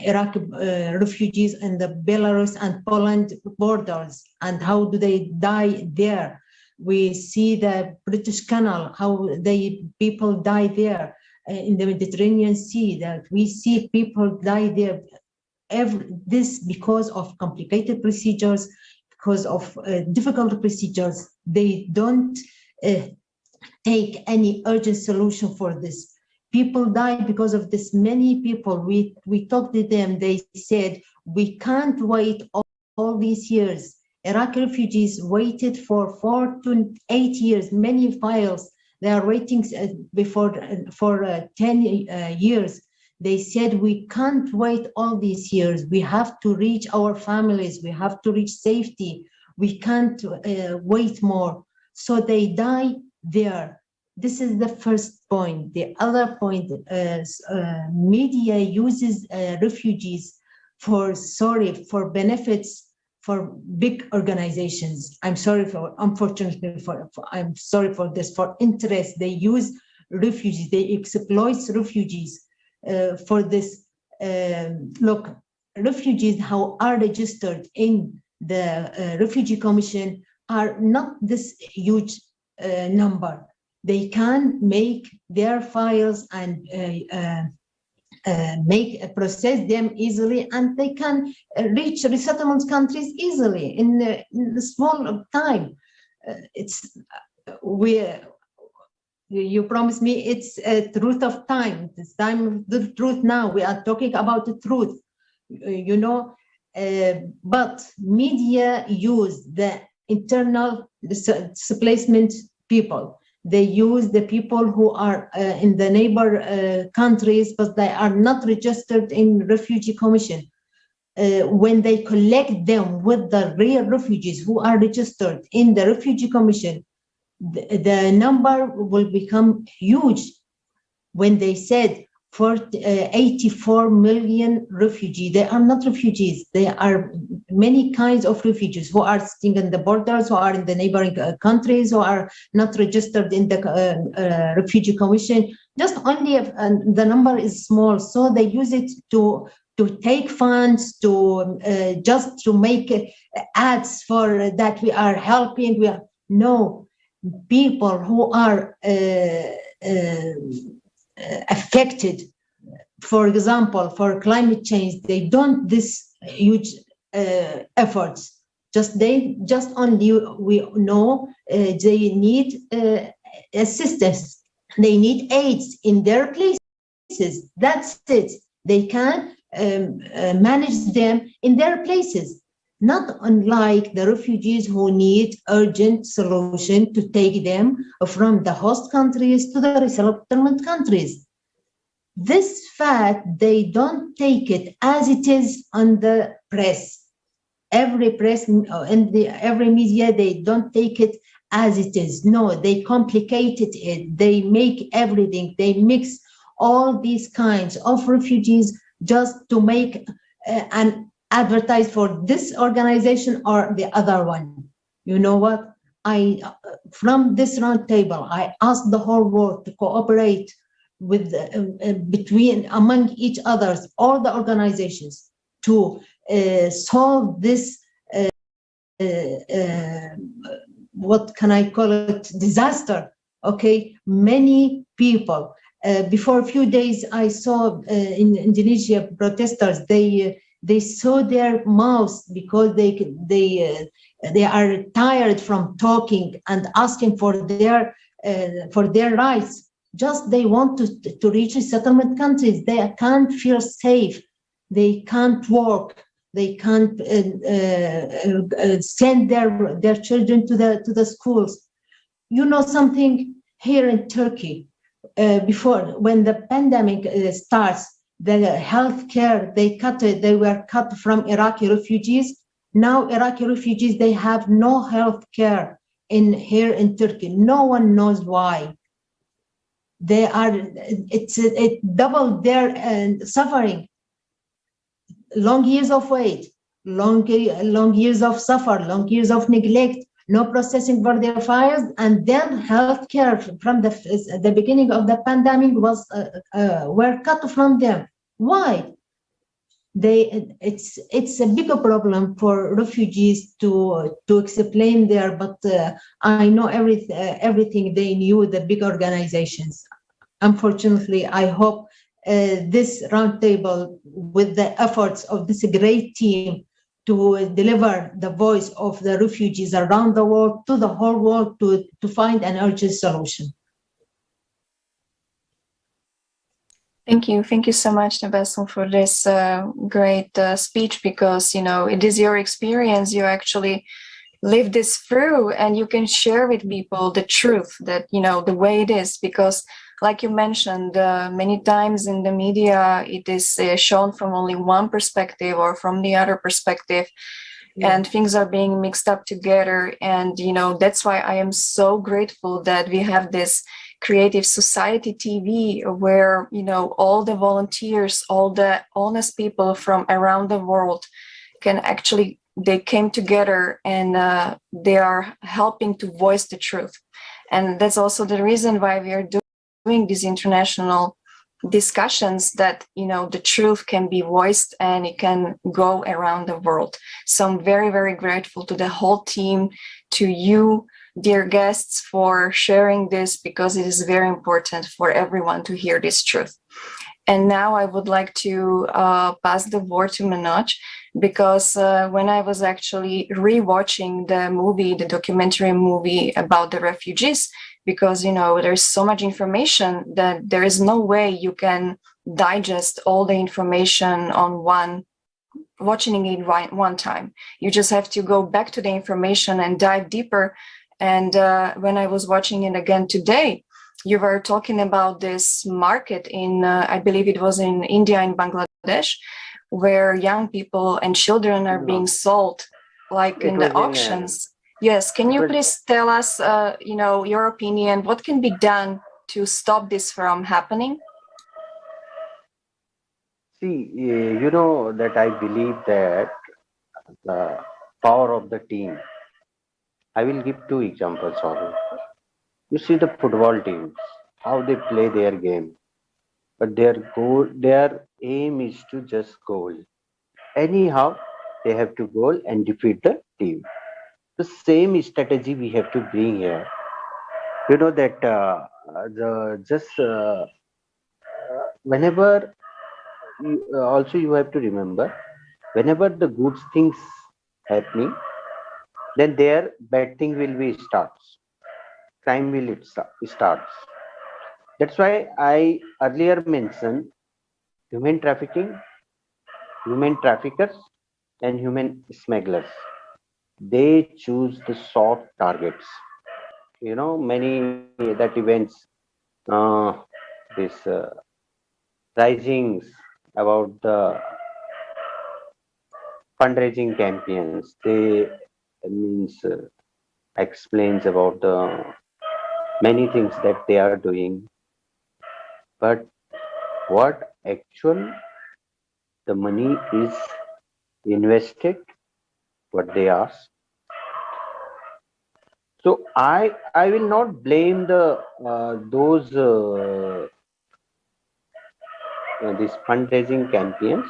Iraqi refugees in the Belarus and Poland borders, and how do they die there. We see the British Canal, how people die there. In the Mediterranean Sea, that we see people die there. This because of complicated procedures, because of difficult procedures. They don't take any urgent solution for this. People die because of this. Many people, we talked to them, they said, we can't wait all these years. Iraqi refugees waited for 4 to 8 years, many files. They are waiting for 10 years. They said, we can't wait all these years. We have to reach our families. We have to reach safety. We can't wait more. So they die there. This is the first point. The other point is media uses refugees for benefits for big organizations. I'm sorry for this, for interest. They use refugees, they exploit refugees for this. Look, refugees who are registered in the Refugee Commission are not this huge number. They can make their files and process them easily, and they can reach resettlement countries easily in a small time. You promised me it's a truth of time. It's time of the truth now. We are talking about the truth, you know. But media use the internal displacement people. They use the people who are in the neighbor countries, but they are not registered in Refugee Commission. When they collect them with the real refugees who are registered in the Refugee Commission, the number will become huge. When they said 84 million refugees, they are not refugees. They are many kinds of refugees who are sitting in the borders, who are in the neighboring countries, who are not registered in the Refugee Commission. Just only the number is small, so they use it to take funds, just to make ads for that we are helping. No, people who are affected, for example, for climate change, they don't this huge efforts. We know they need assistance. They need aids in their places. That's it. They can manage them in their places. Not unlike the refugees who need urgent solution to take them from the host countries to the resettlement countries. This fact, they don't take it as it is on the press. Every press and every media, they don't take it as it is. No, they complicated it. They make everything. They mix all these kinds of refugees just to make an advertise for this organization or the other one. You know what? from this round table, I asked the whole world to cooperate with among each others, all the organizations, to solve this what can I call it, disaster. Okay, many people. Before a few days, I saw in Indonesia protesters. They saw their mouths because they are tired from talking and asking for their rights. Just they want to reach settlement countries. They can't feel safe. They can't work. They can't send their children to the schools. You know something, here in Turkey, before, when the pandemic starts, the healthcare they were cut from Iraqi refugees. Now Iraqi refugees, they have no health care here in Turkey. No one knows why. It doubled their suffering. Long years of wait, long years of suffer, long years of neglect, no processing for their files, and then healthcare from the beginning of the pandemic were cut from them. Why? It's a bigger problem for refugees to explain there, but I know everything they knew, the big organizations. Unfortunately, I hope this roundtable, with the efforts of this great team to deliver the voice of the refugees around the world to the whole world, to find an urgent solution. Thank you so much, Tabassum, for this great speech, because it is your experience. You actually live this through, and you can share with people the truth, that the way it is, because like you mentioned, many times in the media, it is shown from only one perspective or from the other perspective, and things are being mixed up together. And, that's why I am so grateful that we have this Creative Society TV, where, all the volunteers, all the honest people from around the world they came together, and they are helping to voice the truth. And that's also the reason why we are doing these international discussions, that the truth can be voiced and it can go around the world. So I'm very, very grateful to the whole team, to you, dear guests, for sharing this, because it is very important for everyone to hear this truth. And now I would like to pass the word to Manoj, because when I was actually rewatching the documentary movie about the refugees, because there's so much information that there is no way you can digest all the information on watching it one time. You just have to go back to the information and dive deeper. And when I was watching it again today, you were talking about this market in, I believe it was in India and Bangladesh, where young people and children are being sold, like in the auctions. Yes, can you please tell us, your opinion? What can be done to stop this from happening? See, that I believe that the power of the team. I will give two examples of it. You see the football teams, how they play their game, but their aim is to just goal. Anyhow, they have to goal and defeat the team. The same strategy we have to bring here. You know that whenever also you have to remember, whenever the good things happening, then their bad thing will be starts. Crime will starts. That's why I earlier mentioned human trafficking, human traffickers, and human smugglers. They choose the soft targets. Many that events, this risings about the fundraising campaigns. They explains about the many things that they are doing, but what actual the money is invested, what they ask. So I will not blame the those these fundraising campaigns,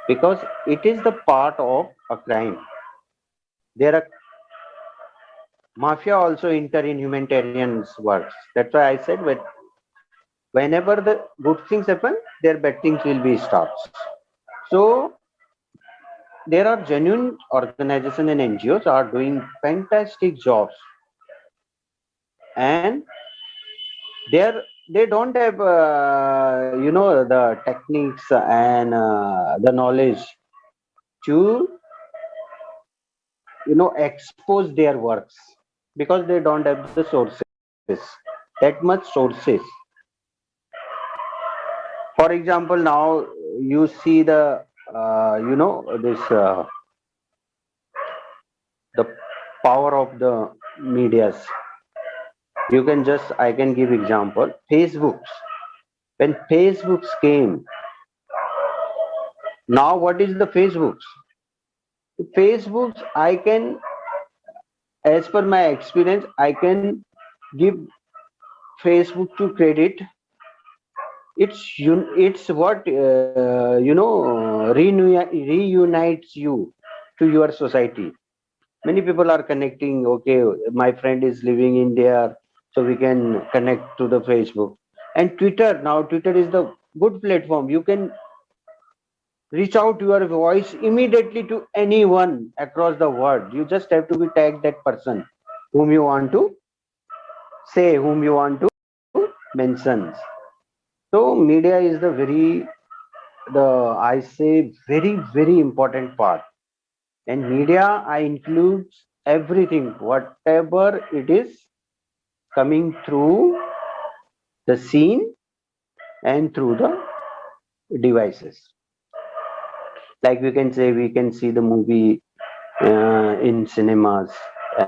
because it is the part of a crime. There are mafia also enter in humanitarian works. That's why I said, whenever the good things happen, their bad things will be starts. So there are genuine organizations and NGOs are doing fantastic jobs, and they don't have the techniques and the knowledge to expose their works, because they don't have the sources, that much sources. For example, now you see the this the power of the medias. You can just, I can give example, Facebooks. When Facebooks came, now what is the Facebooks? Facebooks, I can, as per my experience, I can give Facebook to credit. It's what reunites you to your society. Many people are connecting. Okay, my friend is living in there, so we can connect to the Facebook. And Twitter, now Twitter is the good platform. You can reach out your voice immediately to anyone across the world. You just have to be tagged that person whom you want to say, whom you want to mention. So media is I say very important part. And media, I includes everything, whatever it is coming through the scene and through the devices. Like we can say, we can see the movie in cinemas,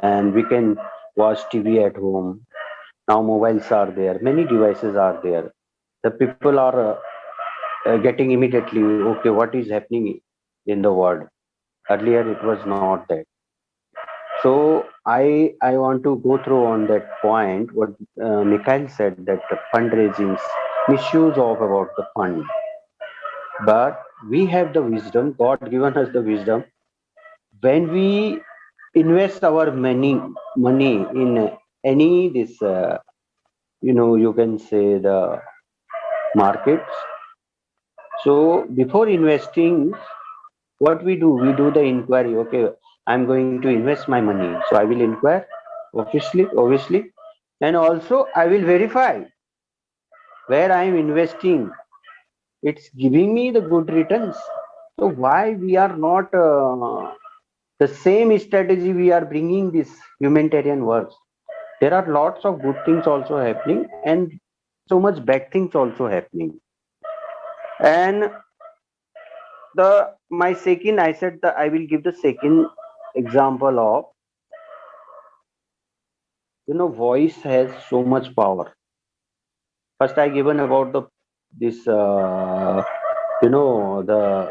and we can watch TV at home. Now mobiles are there, many devices are there. The people are getting immediately, okay, what is happening in the world. Earlier it was not that. So I want to go through on that point what Mikhail said, that the fundraisings, misuse of about the fund. But we have the wisdom, God given us the wisdom. When we invest our money in any this you can say the markets. So before investing, what we do the inquiry. Okay, I'm going to invest my money, so I will inquire obviously, and also I will verify where I am investing, it's giving me the good returns. So why we are not the same strategy we are bringing this humanitarian work? There are lots of good things also happening, and so much bad things also happening. And my second, I said that I will give the second example of, voice has so much power. First I given about this the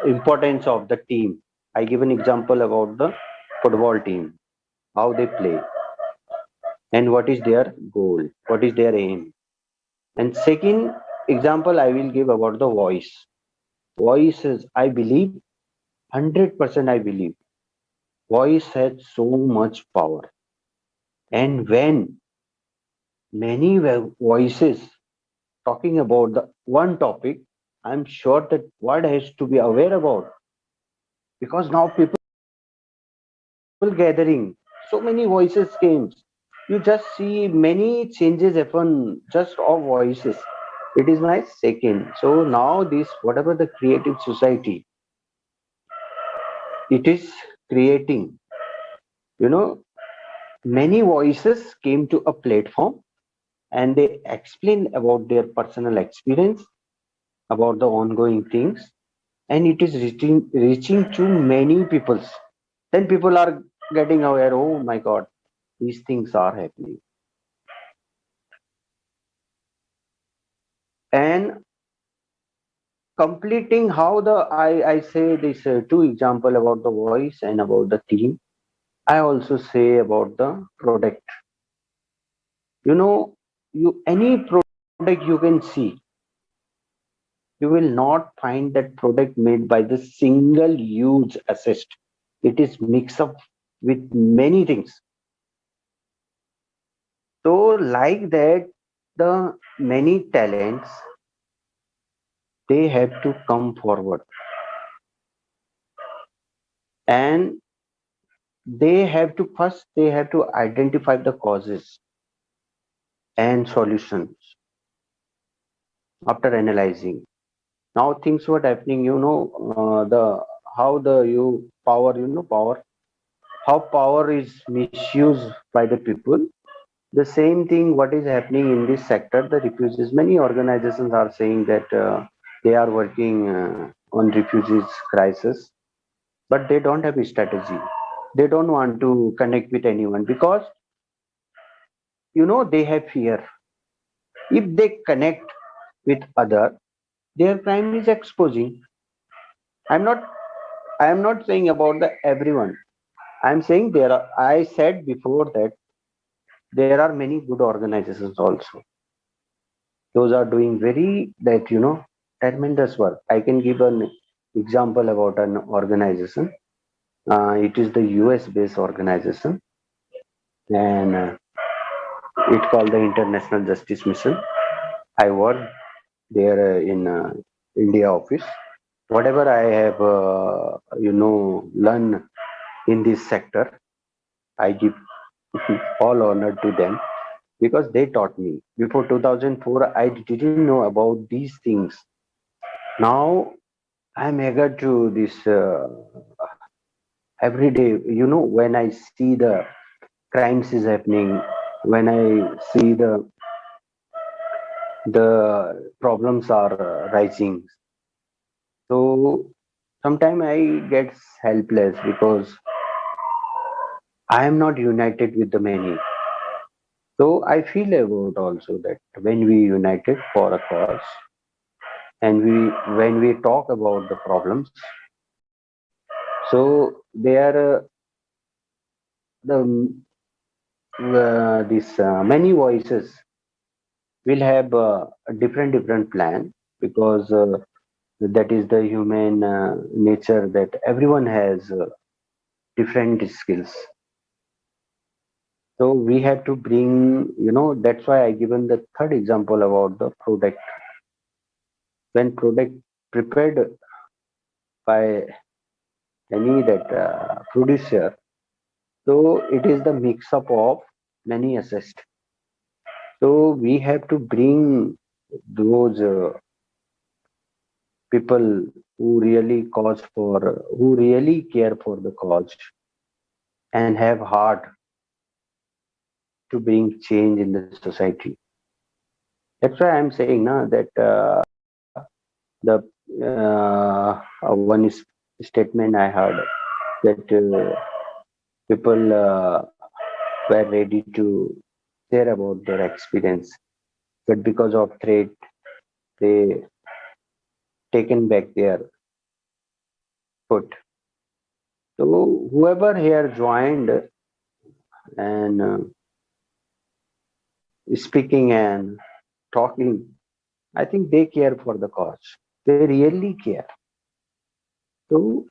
importance of the team. I give an example about the football team, how they play and what is their goal, what is their aim. And second example I will give about the voice. Voice is, I believe, 100% I believe voice has so much power. And when many voices talking about the one topic, I'm sure that world has to be aware about, because now people gathering, so many voices came. You just see many changes happen just of voices. It is my second. So now this, whatever the creative society, it is creating, many voices came to a platform and they explain about their personal experience, about the ongoing things, and it is reaching to many people. Then people are getting aware, oh my god, these things are happening. And completing how I say this two example about the voice and about the team, I also say about the product. any product you can see, you will not find that product made by the single use assist. It is mixed up with many things. So like that, the many talents, they have to come forward, and they have to identify the causes and solutions after analyzing. Now things were happening, the how the you power, power, how power is misused by the people. The same thing what is happening in this sector, the refugees. Many organizations are saying that they are working on refugees crisis, but they don't have a strategy. They don't want to connect with anyone because they have fear. If they connect with other, their crime is exposing. I'm not i am not saying about the everyone. I'm saying there are, I said before that there are many good organizations also. Those are doing very that tremendous work. I can give an example about an organization. It is the US based organization, and it's called the International Justice Mission. I work there in India office. Whatever I have learned in this sector, I give all honor to them because they taught me. Before 2004 I didn't know about these things. Now I'm eager to this every day. When I see the crimes is happening, when I see the problems are rising, so sometimes I get helpless because I am not united with the many. So I feel about also that when we united for a cause, and when we talk about the problems, so there are the these many voices will have a different plan, because that is the human nature, that everyone has different skills. So we have to bring, that's why I given the third example about the product. When product prepared by any that producer, so it is the mix up of many assets. So we have to bring those people who really care for the cause and have heart to bring change in the society. That's why I'm saying now that the one statement I heard, that people were ready to share about their experience, but because of threat, they taken back their foot. So whoever here joined and speaking and talking, I think they care for the cause. They really care. So,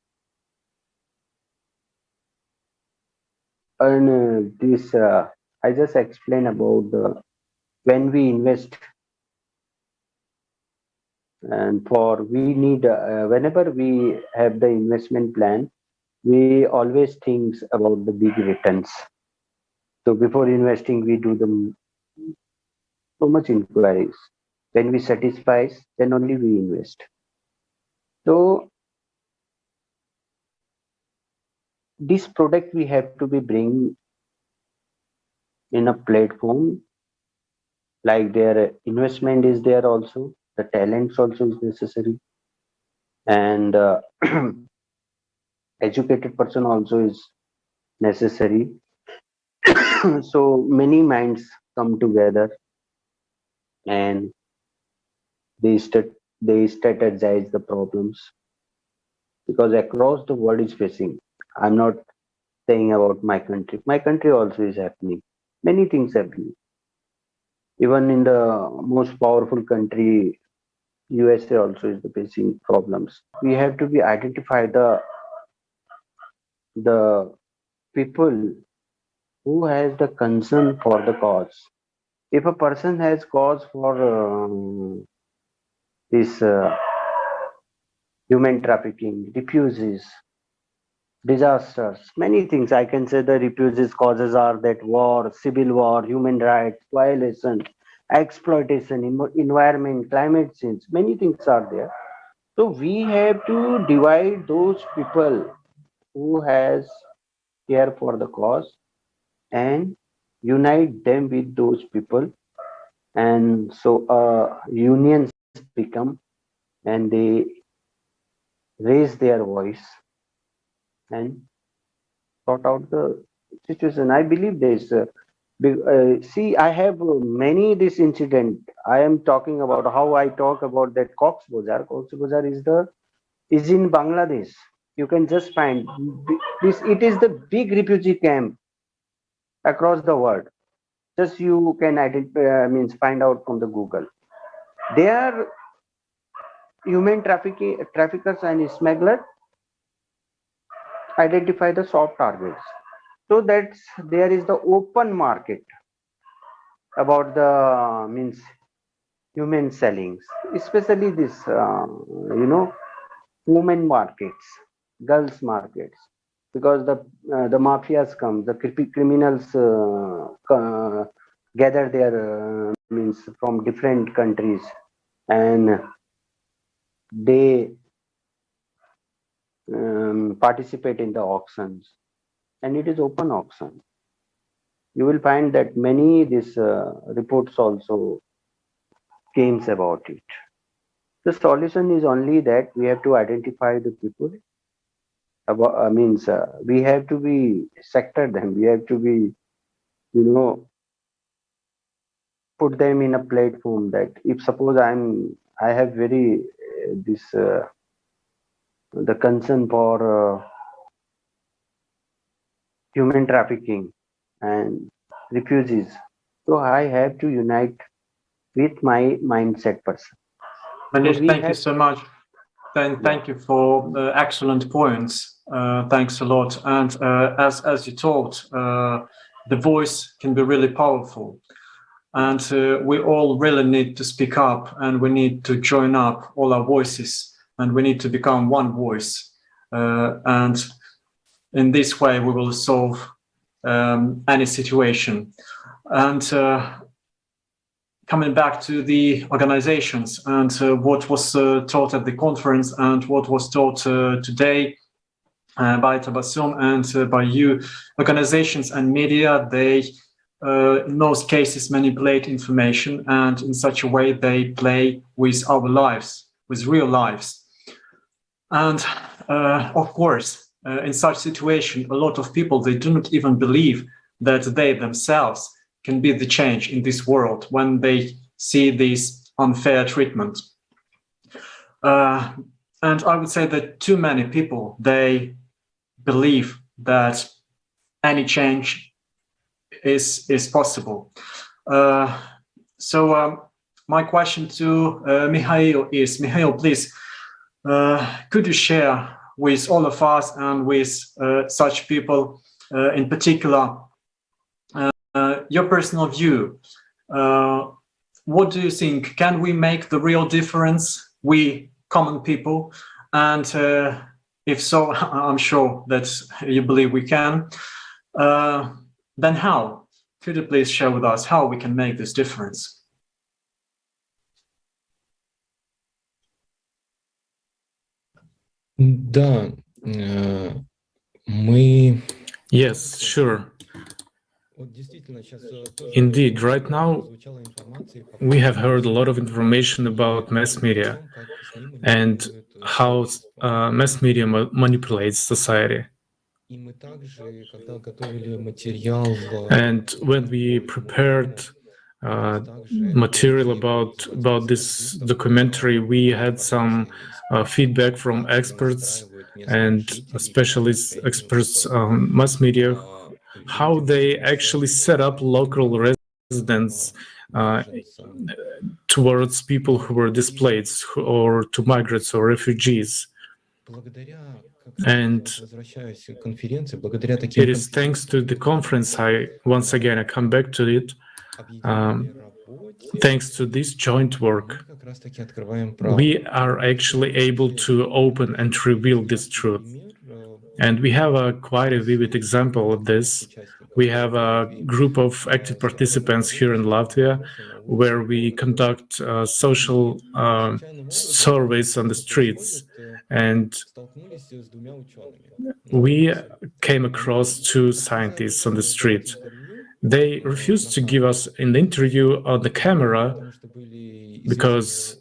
and this I just explained about when we invest, and for we need whenever we have the investment plan, we always think about the big returns. So before investing, we do the so much inquiries. When we satisfy, then only we invest. So this product we have to be bring in a platform, like their investment is there also, the talents also is necessary, and educated person also is necessary. So many minds come together and they strategize the problems, because across the world is facing. I'm not saying about my country. My country also is happening. Many things happening. Even in the most powerful country, USA also is facing problems. We have to be identify the people who has the concern for the cause. If a person has cause for this human trafficking, refugees, disasters, many things. I can say the refugees causes are that war, civil war, human rights, violation, exploitation, environment, climate change, many things are there. So we have to divide those people who has care for the cause and unite them with those people, and so unions become, and they raise their voice and sort out the situation. I believe there's see, I have many this incident. I am talking about how I talk about that Cox's Bazar. Cox's Bazar is in Bangladesh. You can just find this. It is the big refugee camp across the world. Just you can identify, means find out from the Google. They are human traffickers and smugglers identify the soft targets. So that's there is the open market about the means human sellings, especially this women markets, girls markets, because the mafias come, the criminals gather their means from different countries, and they participate in the auctions, and it is open auction. You will find that many this reports also came about it. The solution is only that we have to identify the people. About means we have to be sector them. We have to be, put them in a platform that if suppose I have very this the concern for human trafficking and refugees, so I have to unite with my mindset person. Manish, so thank you so much. Thank you for excellent points. Thanks a lot. And as you told, the voice can be really powerful. And we all really need to speak up, and we need to join up all our voices, and we need to become one voice. And in this way, we will solve any situation. And coming back to the organizations and what was taught at the conference and what was taught today by Tabassum and by you, organizations and media, they in most cases manipulate information, and in such a way they play with our lives, with real lives. And of course, in such situation, a lot of people, they do not even believe that they themselves can be the change in this world when they see this unfair treatment. And I would say that too many people, they believe that any change is possible. So my question to Mikhail is, Mikhail, please, could you share with all of us and with such people in particular your personal view? What do you think? Can we make the real difference, we common people? And if so, I'm sure that you believe we can. Then how? Could you please share with us how we can make this difference? Да, мы... Yes, sure. Indeed, right now we have heard a lot of information about mass media and how mass media manipulates society. And when we prepared material about this documentary, we had some feedback from experts and specialist experts on mass media, how they actually set up local residents towards people who were displaced or to migrants or refugees. And it is thanks to the conference, I come back to it, thanks to this joint work, we are actually able to open and reveal this truth. And we have quite a vivid example of this. We have a group of active participants here in Latvia where we conduct social surveys on the streets. And we came across two scientists on the street. They refused to give us an interview on the camera because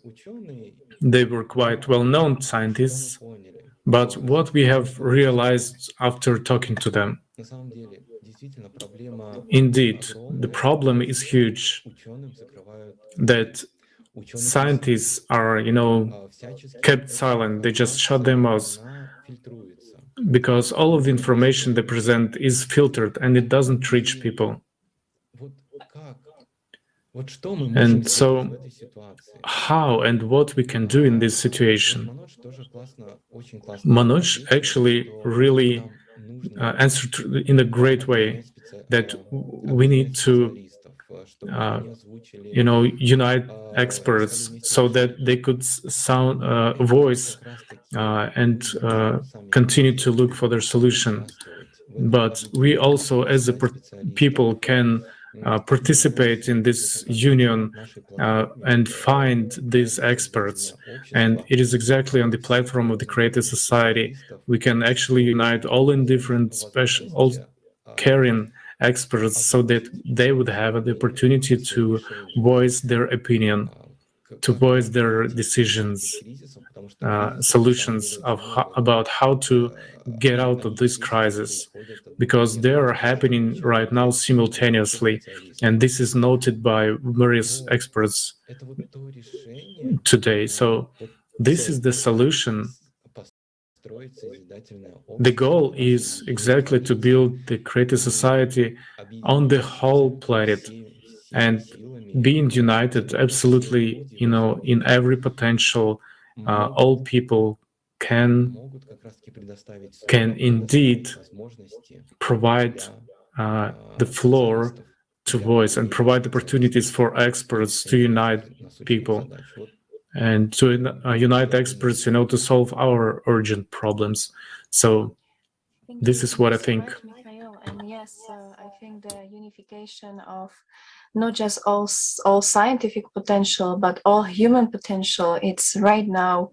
they were quite well-known scientists. But what we have realized after talking to them, indeed, the problem is huge, that scientists are, kept silent. They just shut their mouths because all of the information they present is filtered and it doesn't reach people. And so how and what we can do in this situation? Manoj actually really answered in a great way that we need to unite experts so that they could sound voice and continue to look for their solution. But we also, as a people, can participate in this union and find these experts. And it is exactly on the platform of the Creative Society we can actually unite all in different all caring experts so that they would have the opportunity to voice their opinion, to voice their decisions, solutions about how to get out of this crisis, because they are happening right now simultaneously, and this is noted by various experts today. So this is the solution. The goal is exactly to build the creative society on the whole planet and being united absolutely, in every potential. All people can indeed provide the floor to voice and provide opportunities for experts to unite people and to unite experts, to solve our urgent problems. So this is what I think. Mikhail. And yes, I think the unification of not just all scientific potential, but all human potential, it's right now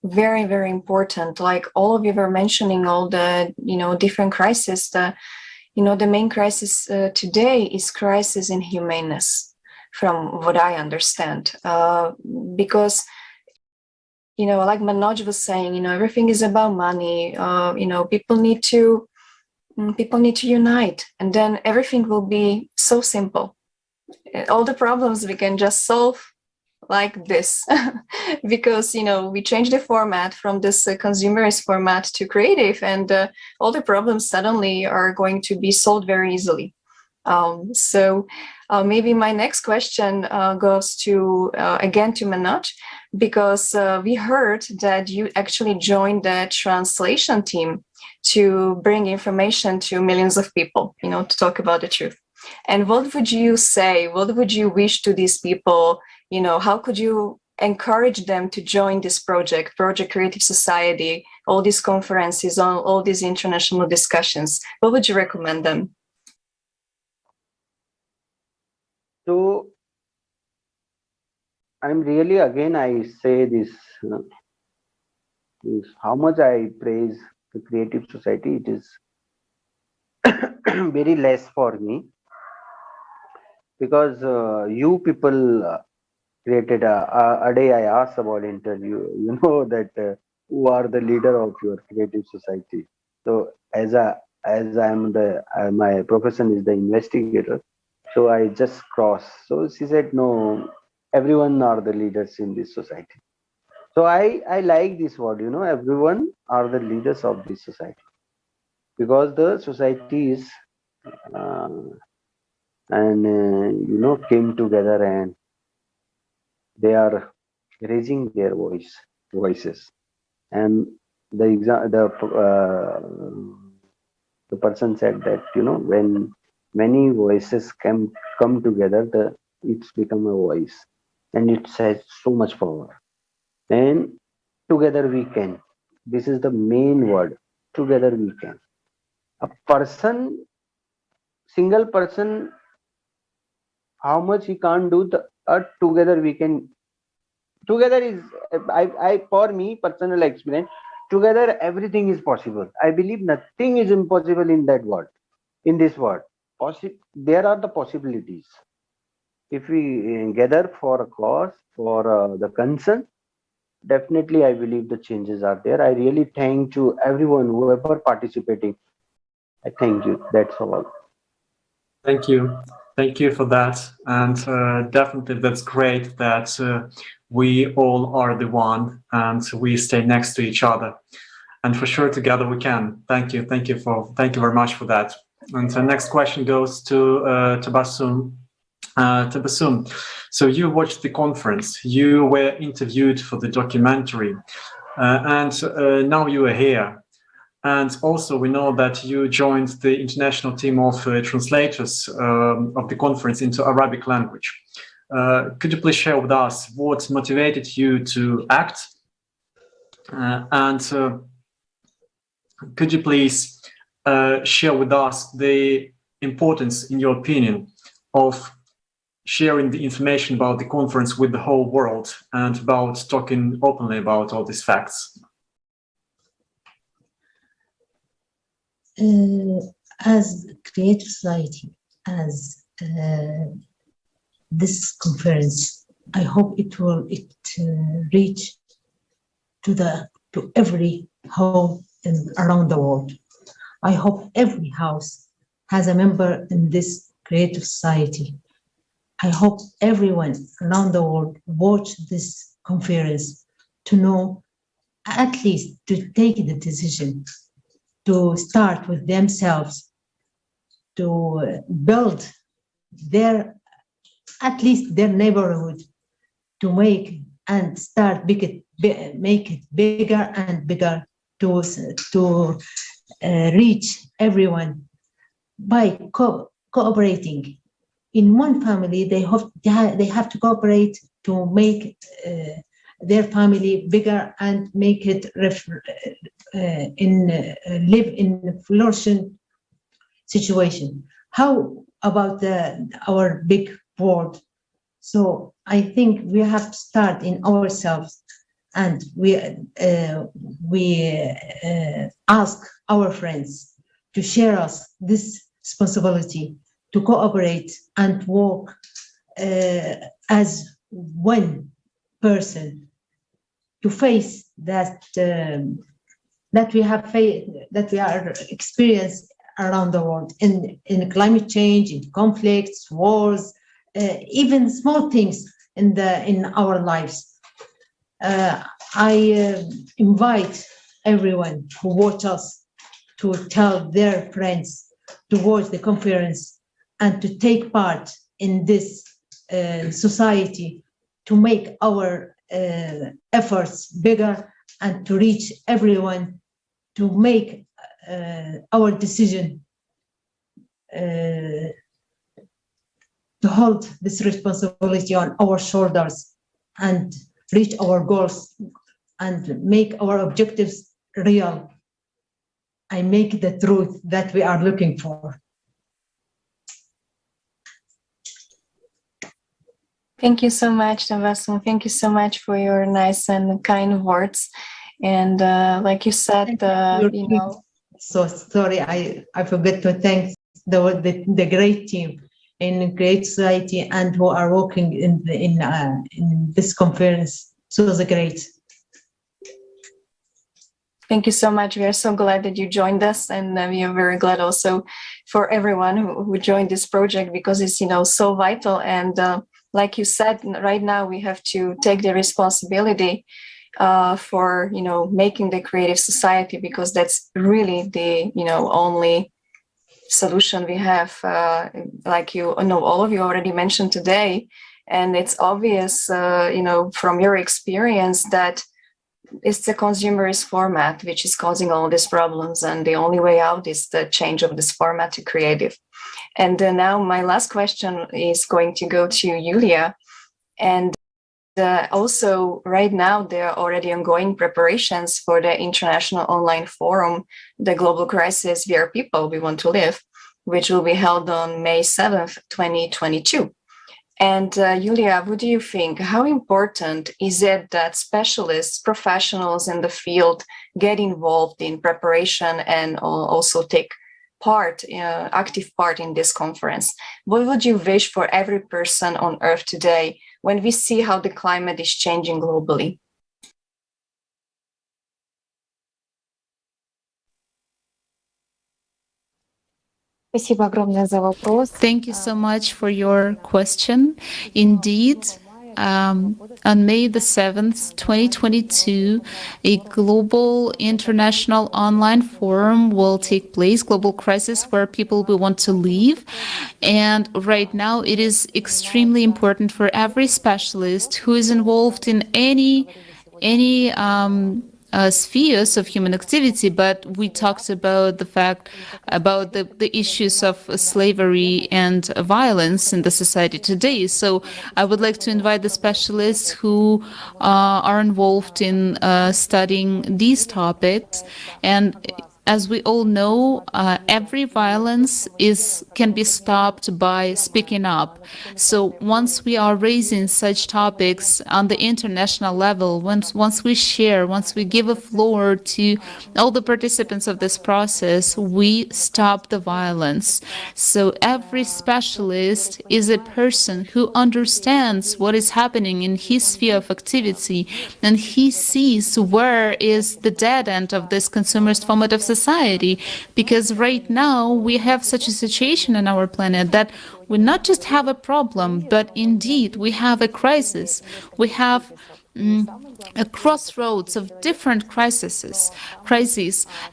very, very important. Like all of you were mentioning all the, different crises. The main crisis today is crisis in humaneness, from what I understand. Because, like Manoj was saying, everything is about money. People need to unite, and then everything will be so simple. All the problems we can just solve like this because we change the format from this consumerist format to creative, and all the problems suddenly are going to be solved very easily. So maybe my next question goes to again to Manoj, because we heard that you actually joined the translation team to bring information to millions of people, to talk about the truth. And what would you say? What would you wish to these people? How could you encourage them to join this project Creative Society, all these conferences, all these international discussions? What would you recommend them? So I'm really, again, I say this, is how much I praise the Creative Society. It is very less for me, because you people created a day I asked about interview, that who are the leader of your Creative Society. So as I'm my profession is the investigator, so I just cross. So she said, no, everyone are the leaders in this society. So I like this word, everyone are the leaders of this society, because the society is and came together, and they are raising their voices. And the person said that when many voices come together, it's become a voice, and it has so much power. And together we can. This is the main word. Together we can. A person, single person, how much he can't do, together we can. Together is, I for me personal experience, together everything is possible. I believe nothing is impossible in that world, in this world. There are the possibilities. If we gather for a cause, for the concern, definitely I believe the changes are there. I really thank to everyone, whoever participating. I thank you. That's all. Thank you. Thank you for that. And definitely that's great that we all are the one and we stay next to each other. And for sure, together we can. Thank you. Thank you very much for that. And the next question goes to Tabassum. Tabassum, so you watched the conference, you were interviewed for the documentary, and now you are here. And also we know that you joined the international team of translators of the conference into Arabic language. Could you please share with us what motivated you to act? And could you please share with us the importance, in your opinion, of sharing the information about the conference with the whole world and about talking openly about all these facts? As creative society, as this conference, I hope it will reach to every home around the world. I hope every house has a member in this creative society. I hope everyone around the world watch this conference to know, at least to take the decision to start with themselves, to build at least their neighborhood, to make it bigger and bigger, to reach everyone by cooperating. In one family, they have to cooperate to make their family bigger and make it live in a flourishing situation. How about our big world? So I think we have to start in ourselves, and we ask our friends to share us this responsibility to cooperate and work as one person to face that we are experiencing around the world in climate change, in conflicts, wars, even small things in our lives. I invite everyone who watch us to tell their friends to watch the conference and to take part in this society to make our efforts bigger and to reach everyone, to make our decision to hold this responsibility on our shoulders and reach our goals and make our objectives real. I make the truth that we are looking for. Thank you so much, Tabassum. Thank you so much for your nice and kind words. And like you said, So sorry, I forgot to thank the great team in Great Society and who are working in this conference. So it was great. Thank you so much. We are so glad that you joined us, and we are very glad also for everyone who joined this project, because it's so vital. And like you said, right now we have to take the responsibility for making the creative society, because that's really the only solution we have, like you know, all of you already mentioned today. And it's obvious, from your experience that it's the consumerist format which is causing all these problems, and the only way out is the change of this format to creative. And now my last question is going to go to Yulia. And also right now there are already ongoing preparations for the International Online Forum, The Global Crisis, We Are People, We Want to Live, which will be held on May 7th, 2022. And Yulia, what do you think? How important is it that specialists, professionals in the field get involved in preparation and also take part, active part in this conference? What would you wish for every person on Earth today when we see how the climate is changing globally? Thank you so much for your question. Indeed, on May the 7th, 2022, a global international online forum will take place, Global Crisis, Where People Will Want to Live. And right now, it is extremely important for every specialist who is involved in any spheres of human activity, but we talked about the issues of slavery and violence in the society today. So I would like to invite the specialists who are involved in studying these topics. And as we all know, every violence can be stopped by speaking up. So once we are raising such topics on the international level, once we share, once we give a floor to all the participants of this process, we stop the violence. So every specialist is a person who understands what is happening in his sphere of activity, and he sees where is the dead end of this consumerist format of society, because right now we have such a situation in our planet that we not just have a problem, but indeed we have a crisis. We have a crossroads of different crises,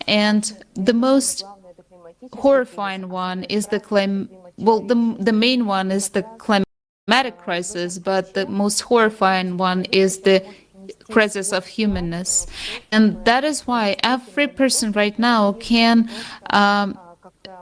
and the most horrifying one is the main one is the climatic crisis, but the most horrifying one is the crisis of humanness. And that is why every person right now can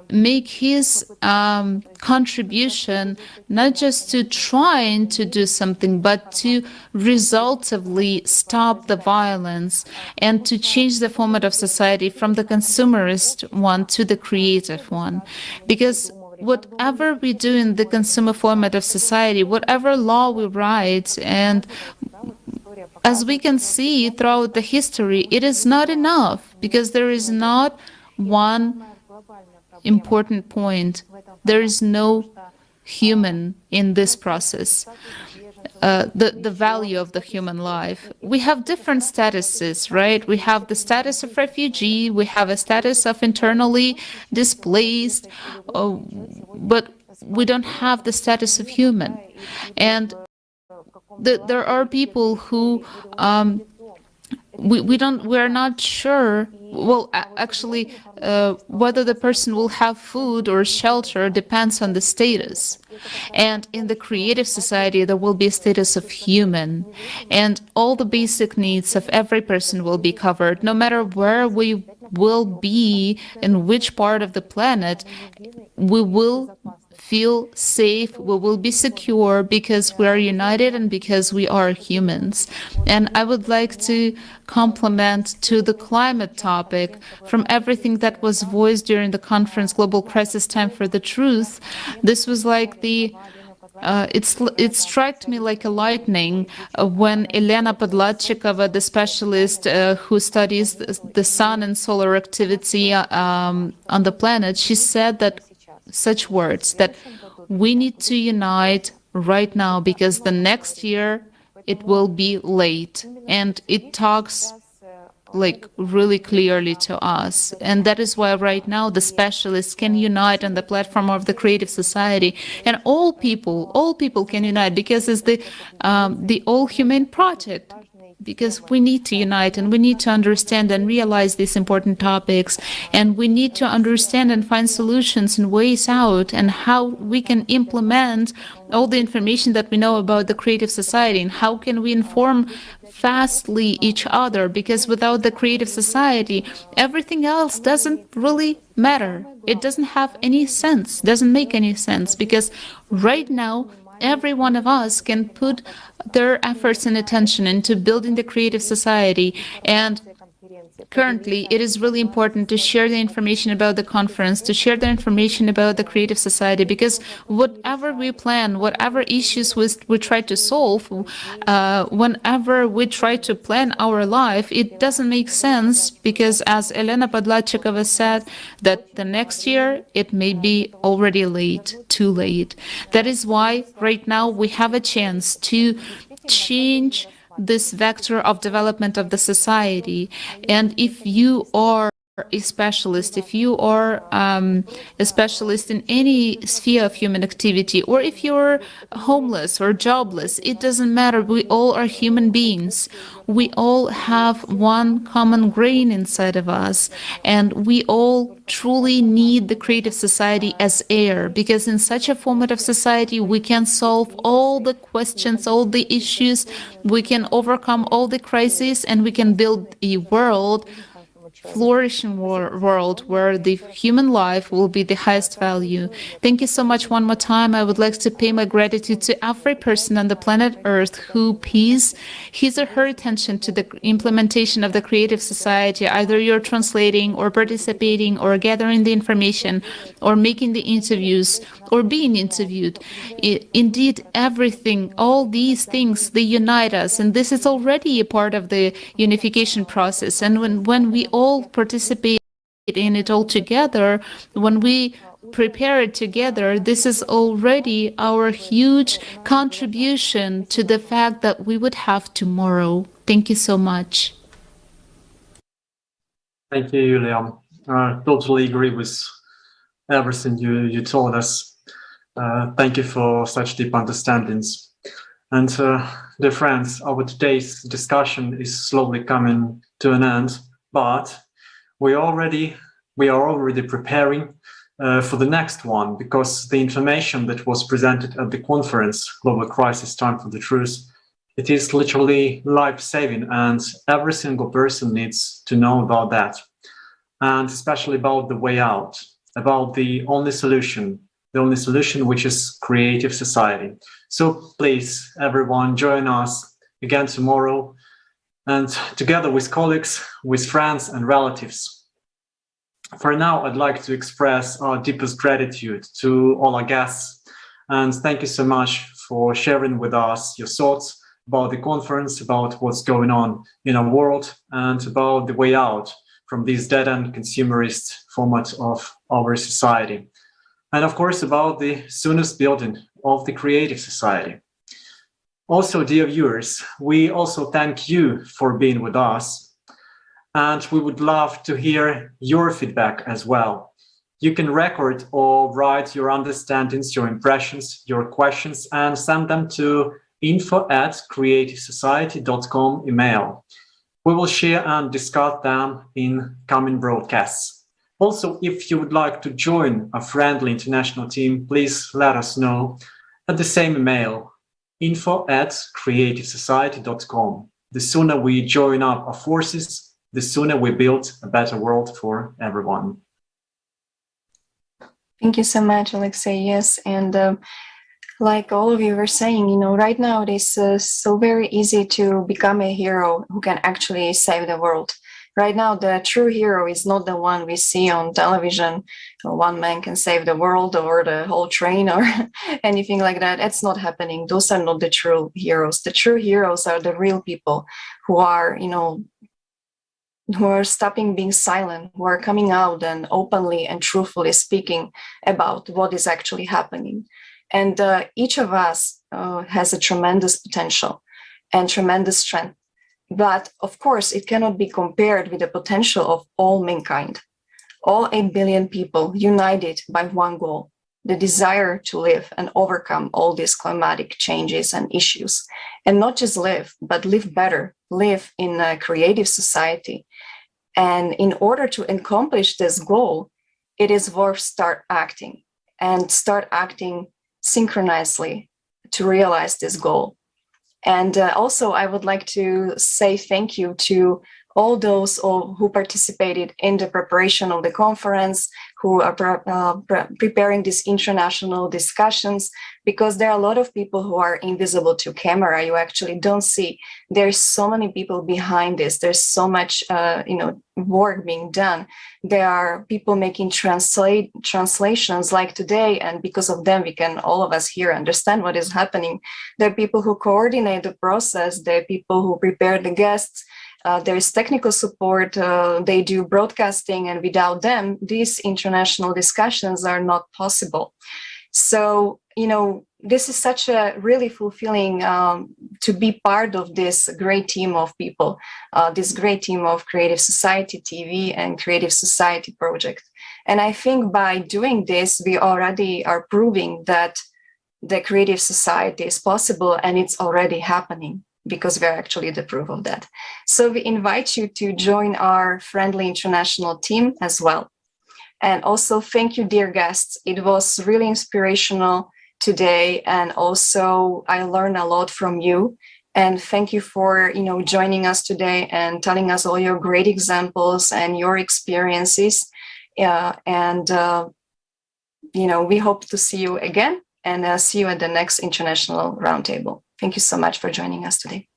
make his contribution, not just to trying to do something, but to resultively stop the violence and to change the format of society from the consumerist one to the creative one. Because whatever we do in the consumer format of society, whatever law we write, and as we can see throughout the history, it is not enough, because there is not one important point. There is no human in this process. The value of the human life. We have different statuses, right? We have the status of refugee, we have a status of internally displaced, but we don't have the status of human. And there are people who we're not sure, well, actually, whether the person will have food or shelter depends on the status. And in the creative society, there will be a status of human, and all the basic needs of every person will be covered, no matter where we will be, in which part of the planet. We will feel safe, we will be secure, because we are united and because we are humans. And I would like to compliment to the climate topic from everything that was voiced during the conference, Global Crisis Time for the Truth. This was like it struck me like a lightning when Elena Podladchikova, the specialist who studies the sun and solar activity on the planet, she said that such words, that we need to unite right now, because the next year it will be late. And it talks like really clearly to us. And that is why right now the specialists can unite on the platform of the creative society, and all people can unite, because it's the All Humane Project. because we need to unite and we need to understand and realize these important topics, and we need to understand and find solutions and ways out and how we can implement all the information that we know about the creative society, and how can we inform fastly each other, because without the creative society everything else doesn't really matter. It doesn't have any sense, doesn't make any sense, because right now every one of us can put their efforts and attention into building the creative society. And currently, it is really important to share the information about the conference, to share the information about the creative society, because whatever we plan, whatever issues we try to solve, whenever we try to plan our life, it doesn't make sense, because as Elena Podlatchikova said, that the next year it may be already late, too late. That is why right now we have a chance to change this vector of development of the society. And if you are a specialist, if you are a specialist in any sphere of human activity, or if you're homeless or jobless, it doesn't matter. We all are human beings. We all have one common grain inside of us, and we all truly need the creative society as air, because in such a formative society we can solve all the questions, all the issues, we can overcome all the crises, and we can build a flourishing world where the human life will be the highest value. Thank you so much one more time. I would like to pay my gratitude to every person on the planet Earth who pays his or her attention to the implementation of the creative society. Either you're translating or participating or gathering the information or making the interviews or being interviewed. Indeed, everything, all these things, they unite us, and this is already a part of the unification process. And when we all participate in it all together, when we prepare it together, this is already our huge contribution to the fact that we would have tomorrow. Thank you so much. Thank you, Yulia. I totally agree with everything you told us. Thank you for such deep understandings. And dear friends, our today's discussion is slowly coming to an end, but we are already preparing for the next one, because the information that was presented at the conference, Global Crisis, Time for the Truth, it is literally life-saving, and every single person needs to know about that, and especially about the way out, about the only solution which is creative society. So please, everyone, join us again tomorrow, and together with colleagues, with friends and relatives. For now, I'd like to express our deepest gratitude to all our guests, and thank you so much for sharing with us your thoughts about the conference, about what's going on in our world, and about the way out from this dead-end consumerist format of our society. And of course, about the soonest building of the creative society. Also, dear viewers, we also thank you for being with us, and we would love to hear your feedback as well. You can record or write your understandings, your impressions, your questions, and send them to info@creativesociety.com email. We will share and discuss them in coming broadcasts. Also, if you would like to join a friendly international team, please let us know at the same email, info@creativesociety.com. The sooner we join up our forces, the sooner we build a better world for everyone. Thank you so much, Alexei. Yes, and like all of you were saying, right now it is so very easy to become a hero who can actually save the world. Right now, the true hero is not the one we see on television. One man can save the world or the whole train or anything like that. It's not happening. Those are not the true heroes. The true heroes are the real people who are, who are stopping being silent, who are coming out and openly and truthfully speaking about what is actually happening. And each of us has a tremendous potential and tremendous strength. But of course, it cannot be compared with the potential of all mankind, all 8 billion people united by one goal, the desire to live and overcome all these climatic changes and issues. And not just live, but live better, live in a creative society. And in order to accomplish this goal, it is worth start acting synchronously to realize this goal. And also, I would like to say thank you to all those who participated in the preparation of the conference, who are preparing these international discussions, because there are a lot of people who are invisible to camera. You actually don't see. There's so many people behind this. There's so much, work being done. There are people making translations like today, and because of them, we can, all of us here, understand what is happening. There are people who coordinate the process. There are people who prepare the guests. There is technical support, they do broadcasting, and without them, these international discussions are not possible. So, this is such a really fulfilling to be part of this great team of people, this great team of Creative Society TV and Creative Society Project. And I think by doing this, we already are proving that the Creative Society is possible, and it's already happening, because we're actually the proof of that. So we invite you to join our friendly international team as well. And also thank you, dear guests. It was really inspirational today. And also I learned a lot from you. And thank you for, joining us today and telling us all your great examples and your experiences. We hope to see you again and see you at the next International Roundtable. Thank you so much for joining us today.